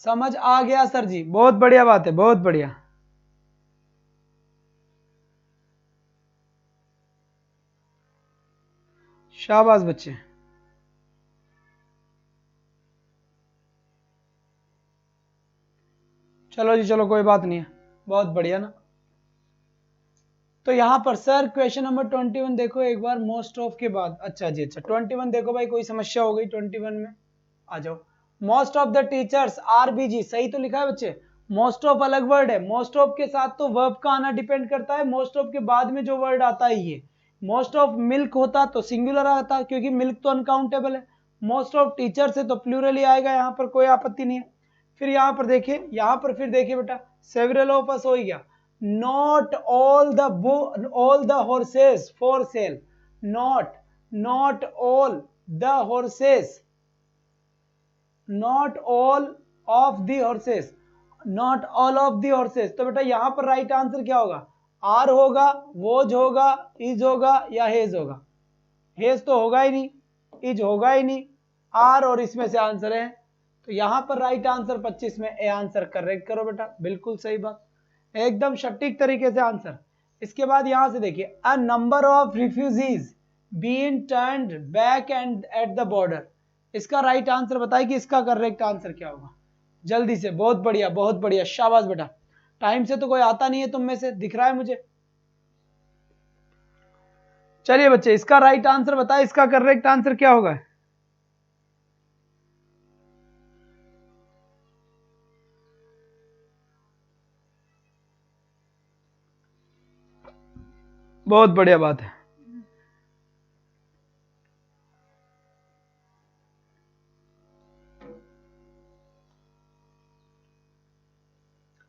समझ आ गया सर जी, बहुत बढ़िया बात है, बहुत बढ़िया। शाबाश बच्चे। चलो जी चलो, कोई बात नहीं है, बहुत बढ़िया ना। तो यहां पर सर क्वेश्चन नंबर 21 देखो एक बार, मोस्ट ऑफ के बाद, अच्छा जी अच्छा 21 देखो भाई, कोई समस्या हो गई 21 में? आ जाओ। Most of the teachers are busy, सही तो लिखा है बच्चे, मोस्ट ऑफ अलग वर्ड है, मोस्ट ऑफ के साथ तो वर्ब का आना डिपेंड करता है, मोस्ट ऑफ के बाद में जो वर्ड आता है ये, मोस्ट ऑफ मिल्क होता तो सिंगुलर आता, क्योंकि मिल्क तो अनकाउंटेबल है, मोस्ट ऑफ टीचर्स है तो प्लूरल ही आएगा, यहाँ पर कोई आपत्ति नहीं है। फिर यहाँ पर देखिए, यहाँ पर फिर देखिए बेटा, सेवरल ऑफ अस हो ही गया, not all the horses for sale, not all the horses, not all of the horses, not all of the horses, तो बेटा यहां पर राइट आंसर क्या होगा? आर होगा, वोज होगा, इज होगा या हेज होगा? हेज तो होगा ही नहीं, इज होगा ही नहीं, आर और इसमें से आंसर है, तो यहां पर राइट आंसर 25 में ए आंसर करेक्ट करो बेटा, बिल्कुल सही बात, एकदम सटीक तरीके से आंसर। इसके बाद यहां से देखिए, a number of refugees been turned back and at the border, इसका राइट आंसर बताइए कि इसका करेक्ट आंसर क्या होगा? जल्दी से, बहुत बढ़िया बहुत बढ़िया, शाबाश बेटा, टाइम से तो कोई आता नहीं है तुम में से, दिख रहा है मुझे। चलिए बच्चे, इसका राइट आंसर बताए, इसका करेक्ट आंसर क्या होगा? बहुत बढ़िया बात है।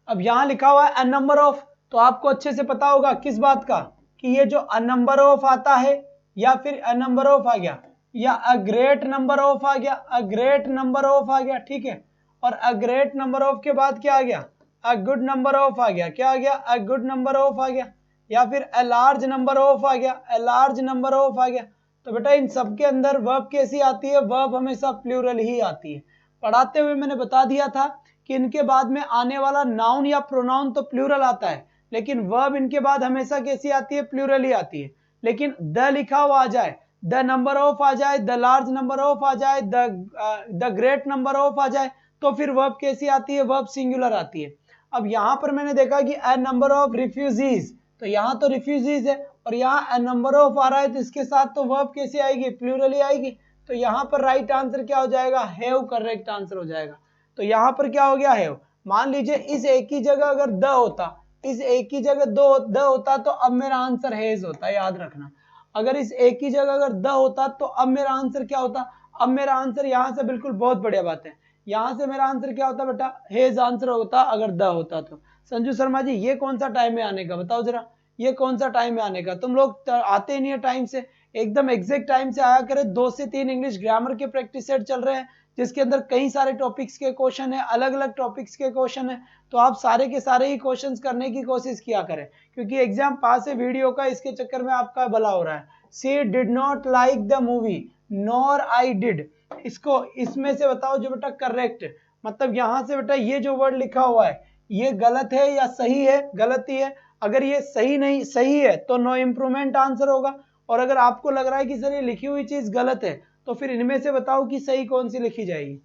अब यहां लिखा हुआ है अ नंबर ऑफ, तो आपको अच्छे से पता होगा किस बात का, कि ये जो अ नंबर ऑफ आता है या फिर अ नंबर ऑफ आ गया या अ ग्रेट नंबर ऑफ आ गया, अ ग्रेट नंबर ऑफ आ गया, ठीक है। और अ ग्रेट नंबर ऑफ के बाद क्या आ गया, अ गुड नंबर ऑफ आ गया, क्या आ गया, अ गुड नंबर ऑफ आ गया, या फिर अ लार्ज नंबर ऑफ आ गया, अ लार्ज नंबर ऑफ आ गया। तो बेटा इन सब के अंदर वर्ब कैसी आती है, वर्ब हमेशा प्लूरल ही आती है। पढ़ाते हुए मैंने बता दिया था कि इनके बाद में आने वाला नाउन या प्रोनाउन तो प्लूरल आता है, लेकिन वर्ब इनके बाद हमेशा कैसी आती है, प्लूरल ही आती है। लेकिन द लिखा हुआ आ जाए, द नंबर ऑफ आ जाए, द लार्ज नंबर ऑफ आ जाए, द ग्रेट नंबर ऑफ आ जाए, तो फिर वर्ब कैसी आती है, वर्ब सिंगुलर आती है। अब यहां पर मैंने देखा कि अ नंबर ऑफ रिफ्यूजीज, तो यहाँ तो रिफ्यूजीज है और यहाँ अ नंबर ऑफ आ रहा है, तो इसके साथ तो वर्ब कैसे आएगी, प्लूरल ही आएगी। तो यहाँ पर राइट आंसर क्या हो जाएगा, हैव करेक्ट आंसर हो जाएगा। तो यहाँ पर क्या हो गया, हैव। मान लीजिए इस एक ही जगह अगर द होता, इस एक ही जगह द होता, तो अब मेरा आंसर हैज होता, याद रखना। अगर इस एक ही जगह अगर द होता तो अब मेरा आंसर क्या होता, अब मेरा आंसर यहाँ से बिल्कुल, बहुत बढ़िया बात है, यहाँ से मेरा आंसर क्या होता बेटा, हेज आंसर होता अगर द होता तो। संजू शर्मा जी ये कौन सा टाइम है आने का, बताओ जरा, ये कौन सा टाइम है आने का, तुम लोग आते ही नहीं है टाइम से, एकदम एग्जैक्ट टाइम से आया करे। 2 से 3 इंग्लिश ग्रामर के प्रैक्टिस सेट चल रहे हैं, जिसके अंदर कई सारे टॉपिक्स के क्वेश्चन है, अलग अलग टॉपिक्स के क्वेश्चन है, तो आप सारे के सारे ही क्वेश्चंस करने की कोशिश किया करें, क्योंकि एग्जाम पास है वीडियो का, इसके चक्कर में आपका भला हो रहा है। She did not like the movie nor I did, इसको इसमें से बताओ जो बेटा करेक्ट, मतलब यहां से बेटा ये जो वर्ड लिखा हुआ है ये गलत है या सही है, गलत ही है। अगर ये सही नहीं, सही है तो नो इम्प्रूवमेंट आंसर होगा, और अगर आपको लग रहा है कि सर ये लिखी हुई चीज गलत है, तो फिर इनमें से बताओ कि सही कौन सी लिखी जाएगी।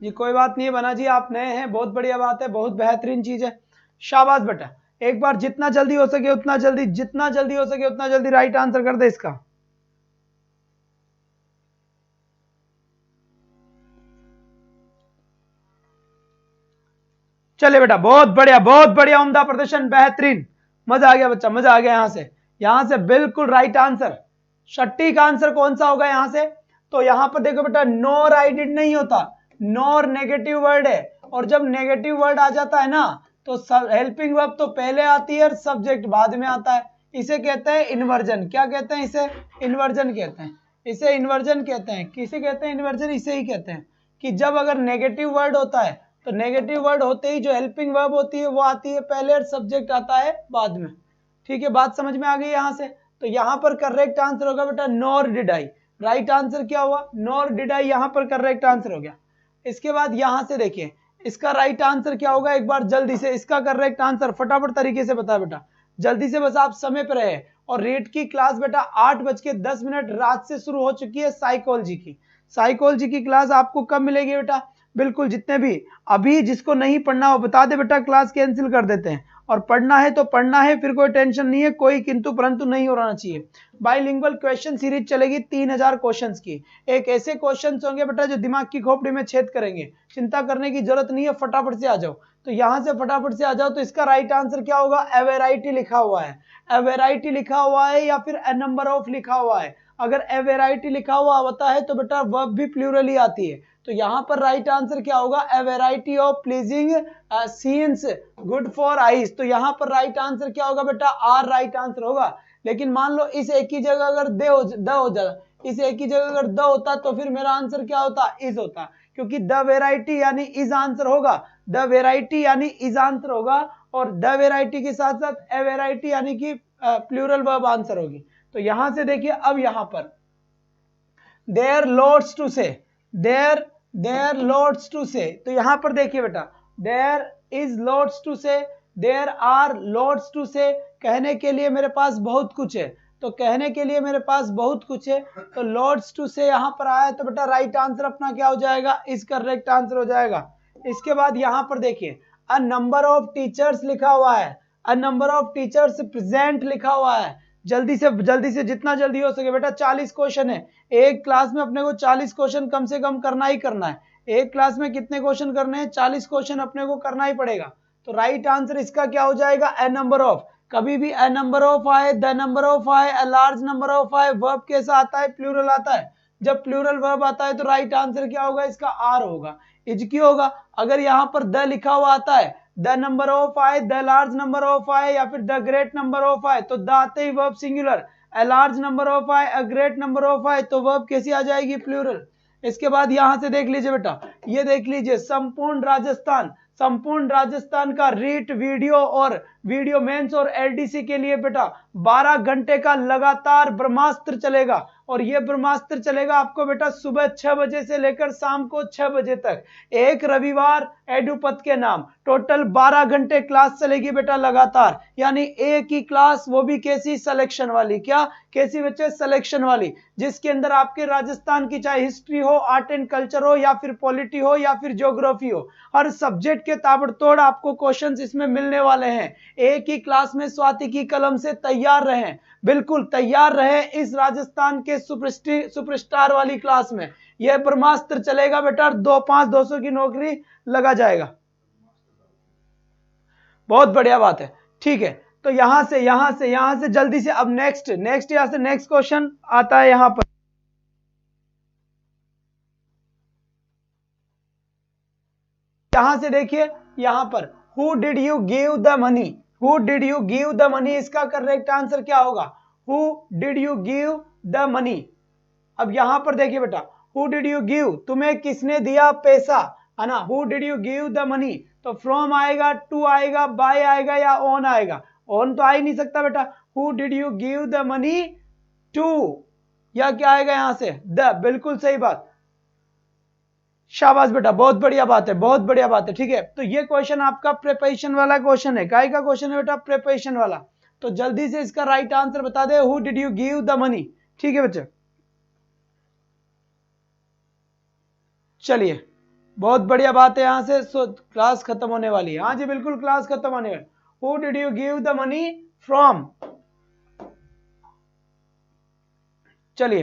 जी कोई बात नहीं है बना जी, आप नए हैं, बहुत बढ़िया बात है, बहुत बेहतरीन चीज है, शाबाश बेटा। एक बार जितना जल्दी हो सके उतना जल्दी, जितना जल्दी हो सके उतना जल्दी राइट आंसर कर दे इसका। चले बेटा बहुत बढ़िया, बहुत बढ़िया, उम्दा प्रदर्शन, बेहतरीन, मजा आ गया बच्चा, मजा आ गया। यहां से बिल्कुल राइट आंसर, सटीक आंसर कौन सा होगा यहां से, तो यहां पर देखो बेटा नोर आई डिड नहीं होता, नोर नेगेटिव वर्ड है, और जब नेगेटिव वर्ड आ जाता है ना तो हेल्पिंग वर्ब तो पहले आती है और सब्जेक्ट बाद में आता है, इसे कहते हैं इन्वर्जन। क्या कहते हैं इसे, इन्वर्जन कहते हैं, इसे इन्वर्जन कहते हैं। किसे कहते हैं इन्वर्जन, इसे ही कहते हैं कि जब अगर नेगेटिव वर्ड होता है तो नेगेटिव वर्ड होते ही जो हेल्पिंग वर्ब होती है वो आती है पहले और सब्जेक्ट आता है बाद में। ठीक है, बात समझ में आ गई यहां से। तो यहां पर करेक्ट आंसर होगा बेटा nor did I, right answer क्या हुआ, नॉर डिड आई, यहां पर करेक्ट आंसर हो गया। इसके बाद यहां से देखिए इसका राइट आंसर क्या होगा, एक बार जल्दी से इसका करेक्ट आंसर फटाफट तरीके से बता बेटा, जल्दी से, बस आप समय पर रहे। और रेट की क्लास बेटा 8:10 रात से शुरू हो चुकी है, साइकोलॉजी की। साइकोलॉजी की क्लास आपको कब मिलेगी बेटा, बिल्कुल जितने भी अभी जिसको नहीं पढ़ना हो बता दे बेटा, क्लास कैंसिल कर देते हैं, और पढ़ना है तो पढ़ना है, फिर कोई टेंशन नहीं है, कोई किंतु परंतु नहीं होना चाहिए। बाइलिंगुअल क्वेश्चन सीरीज चलेगी 3000 क्वेश्चंस की, एक ऐसे क्वेश्चंस होंगे बेटा जो दिमाग की खोपड़ी में छेद करेंगे, चिंता करने की जरूरत नहीं है, फटाफट से आ जाओ। तो यहां से फटाफट से आ जाओ, तो इसका राइट आंसर क्या होगा, ए वेराइटी लिखा हुआ है, ए वेराइटी लिखा हुआ है या फिर ए नंबर ऑफ लिखा हुआ है। अगर ए वेराइटी लिखा हुआ होता है तो बेटा वर्ब भी प्लूरल ही आती है, तो यहां पर राइट आंसर क्या होगा, a variety of pleasing scenes good for eyes. तो यहां पर राइट आंसर क्या होगा बेटा, आर राइट आंसर होगा। लेकिन मान लो इस एक ही जगह अगर द हो जाता, इस एक ही जगह अगर द होता तो फिर मेरा आंसर क्या होता, इज होता, क्योंकि द वेराइटी यानी इज आंसर होगा, द वेराइटी यानी इज आंसर होगा, और द वेराइटी के साथ साथ ए वेराइटी यानी कि प्लूरल वर्ब आंसर होगी। तो यहां से देखिए अब यहां पर देयर लोड्स टू से, देयर लोड्स टू से, तो यहां पर देखिए बेटा देयर इज लोड्स टू से, देयर आर लोड्स टू से, कहने के लिए मेरे पास बहुत कुछ है, तो कहने के लिए मेरे पास बहुत कुछ है, तो लोड्स टू से यहां पर आया, तो बेटा राइट आंसर अपना क्या हो जाएगा, इज करेक्ट आंसर हो जाएगा। इसके बाद यहां पर देखिए अ नंबर ऑफ टीचर्स लिखा हुआ है, अ नंबर ऑफ टीचर्स प्रेजेंट लिखा हुआ है, जल्दी से जितना जल्दी हो सके बेटा, 40 क्वेश्चन है एक क्लास में, अपने को 40 क्वेश्चन कम से कम करना ही करना है। एक क्लास में कितने क्वेश्चन करने हैं, 40 क्वेश्चन अपने को करना ही पड़ेगा। तो राइट आंसर इसका क्या हो जाएगा, ए नंबर ऑफ। कभी भी ए नंबर ऑफ आए, द नंबर ऑफ आए, ए लार्ज नंबर ऑफ आए, वर्ब कैसा आता है, प्लूरल आता है। जब प्लूरल वर्ब आता है तो राइट आंसर क्या होगा इसका, आर होगा, इज क्यों होगा। अगर यहाँ पर द लिखा हुआ आता है, द नंबर ऑफ आए, द लार्ज नंबर ऑफ आए या फिर द ग्रेट नंबर ऑफ आए, तो द आते ही verb singular, a large number of आए, अ ग्रेट नंबर ऑफ आए, तो वर्ब कैसी आ जाएगी, प्लूरल। इसके बाद यहां से देख लीजिए बेटा, ये देख लीजिए संपूर्ण राजस्थान, संपूर्ण राजस्थान का रीट वीडियो और वीडियो मेंस और एलडीसी के लिए बेटा 12 घंटे का लगातार ब्रह्मास्त्र चलेगा। और ये ब्रह्मास्त्र चलेगा आपको बेटा सुबह 6 बजे से लेकर शाम को 6 बजे तक, एक रविवार एडुपथ के नाम। टोटल 12 घंटे क्लास चलेगी बेटा लगातार, यानी एक ही क्लास, वो भी कैसी, सिलेक्शन वाली। क्या कैसी बच्चे, सिलेक्शन वाली, जिसके अंदर आपके राजस्थान की चाहे हिस्ट्री हो, आर्ट एंड कल्चर हो, या फिर पॉलिटी हो, या फिर ज्योग्राफी हो, हर सब्जेक्ट के ताबड़तोड़ आपको क्वेश्चंस इसमें मिलने वाले हैं। एक ही क्लास में स्वाति की कलम से तैयार रहें, बिल्कुल तैयार रहे इस राजस्थान के सुपरस्टार वाली क्लास में। यह ब्रह्मास्त्र चलेगा बेटा, 200 की नौकरी लगा जाएगा। बहुत बढ़िया बात है, ठीक है। तो यहां से जल्दी से अब नेक्स्ट यहां से नेक्स्ट क्वेश्चन आता है यहां पर। यहां से देखिए, यहां पर who did you give the money, who did you give the money, इसका करेक्ट आंसर क्या होगा, who did you give the money. अब यहां पर देखिए बेटा, हु डिड यू गिव, तुम्हें किसने दिया पैसा, है ना। Who did you give the money, तो फ्रॉम आएगा, टू आएगा, बाय आएगा या ऑन आएगा, ऑन तो आ ही नहीं सकता बेटा। Who did you give the money to, या क्या आएगा यहां से, द, बिल्कुल सही बात, शाबाश बेटा, बहुत बढ़िया बात है, बहुत बढ़िया बात है, ठीक है। तो ये क्वेश्चन आपका प्रिपरेशन वाला क्वेश्चन है, काय का क्वेश्चन है बेटा, प्रिपरेशन वाला। तो जल्दी से इसका राइट आंसर बता दे, who did you give the money, ठीक है बच्चे। चलिए, बहुत बढ़िया बात है, यहां से क्लास खत्म होने वाली है। हाँ जी बिल्कुल, क्लास खत्म होने वाली। Who did you give the money from, चलिए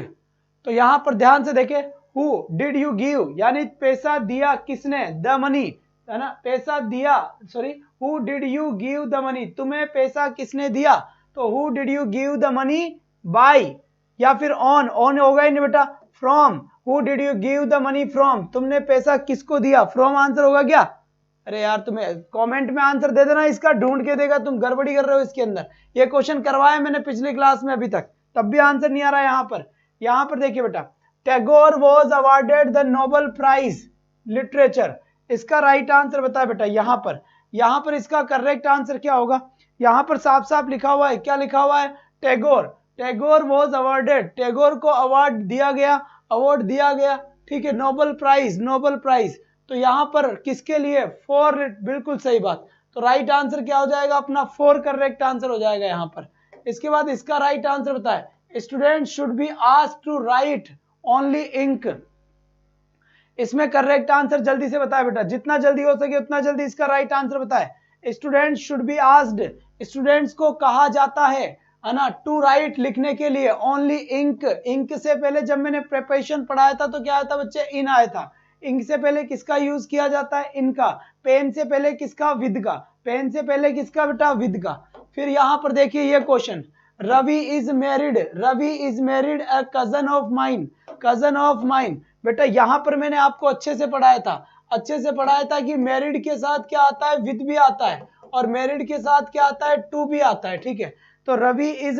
तो यहां पर ध्यान से देखें, हु डिड यू गिव यानी पैसा दिया किसने, द मनी, है ना, पैसा दिया, sorry, who did you give the money, तुम्हें पैसा किसने दिया, तो who did you give the money by, या फिर ऑन, ऑन होगा ही नहीं बेटा, from, who did you give the money from, तुमने पैसा किसको दिया, फ्रॉम आंसर होगा क्या। अरे यार तुम्हें कमेंट में आंसर दे देना, इसका ढूंढ के देगा, तुम गड़बड़ी कर रहे हो इसके अंदर। ये क्वेश्चन करवाया मैंने पिछली क्लास में अभी तक, तब भी आंसर नहीं आ रहा है यहां पर देखिए बेटा, Tagore was awarded the Nobel prize literature, इसका राइट आंसर बताया बेटा। यहां पर इसका करेक्ट आंसर क्या होगा, यहां पर साफ साफ लिखा हुआ है, क्या लिखा हुआ है, टैगोर, टैगोर वॉज अवार्डेड, टैगोर को अवार्ड दिया गया, ठीक है, नोबेल प्राइज, तो यहां पर किसके लिए, फॉर, बिल्कुल सही बात। तो राइट आंसर क्या हो जाएगा अपना, फॉर करेक्ट आंसर हो जाएगा यहां पर। इसके बाद इसका राइट आंसर बताए, student should be asked to write only ink, इसमें करेक्ट आंसर जल्दी से बताए बेटा, जितना जल्दी हो सके उतना जल्दी इसका राइट आंसर बताए। Student should be asked, students को कहा जाता है ना, टू राइट लिखने के लिए, ओनली इंक, इंक से पहले जब मैंने प्रिपरेशन पढ़ाया था तो क्या आया था बच्चे, इन आया था। इंक से पहले किसका यूज किया जाता है, इनका। पेन से पहले किसका, विद का। पेन से पहले किसका बेटा, विद का। फिर यहां पर देखिए ये question, Ravi is married a cousin of mine, बेटा यहां पर मैंने आपको अच्छे से पढ़ाया था कि मैरिड के साथ क्या आता है, विद भी आता है, और मैरिड के साथ क्या आता है, टू भी आता है, ठीक है। तो रवि इज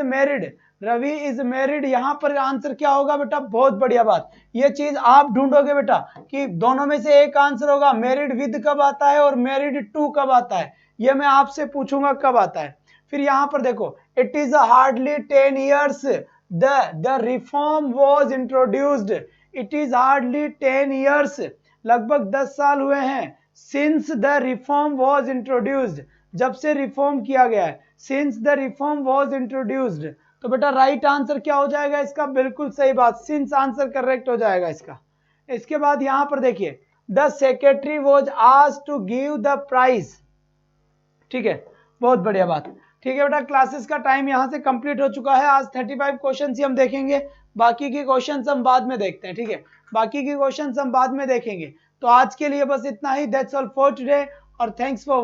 मैरिड, यहां पर आंसर क्या होगा बेटा, बहुत बढ़िया बात, ये चीज आप ढूंढोगे बेटा कि दोनों में से एक आंसर होगा, मैरिड विद कब आता है और मैरिड टू कब आता है, ये मैं आपसे पूछूंगा कब आता है। फिर यहां पर देखो, it is hardly 10 years the reform was introduced, it is hardly 10 years, लगभग 10 साल हुए हैं, since the reform was introduced, जब से रिफॉर्म किया गया है, since the reform was introduced. तो बेटा राइट आंसर क्या हो जाएगा इसका, बिल्कुल सही बात, सिंस आंसर करेक्ट हो जाएगा इसका। इसके बाद यहां पर देखिए, the secretary was asked to give the prize, ठीक है, बहुत बढ़िया बात, ठीक है बेटा। क्लासेस का टाइम यहां से कंप्लीट हो चुका है, आज 35 क्वेश्चन ही हम देखेंगे, बाकी के क्वेश्चन हम बाद में देखते हैं, ठीक है, बाकी के क्वेश्चन हम बाद में देखेंगे। तो आज के लिए बस इतना ही, दैट्स ऑल फॉर टुडे, और थैंक्स फॉर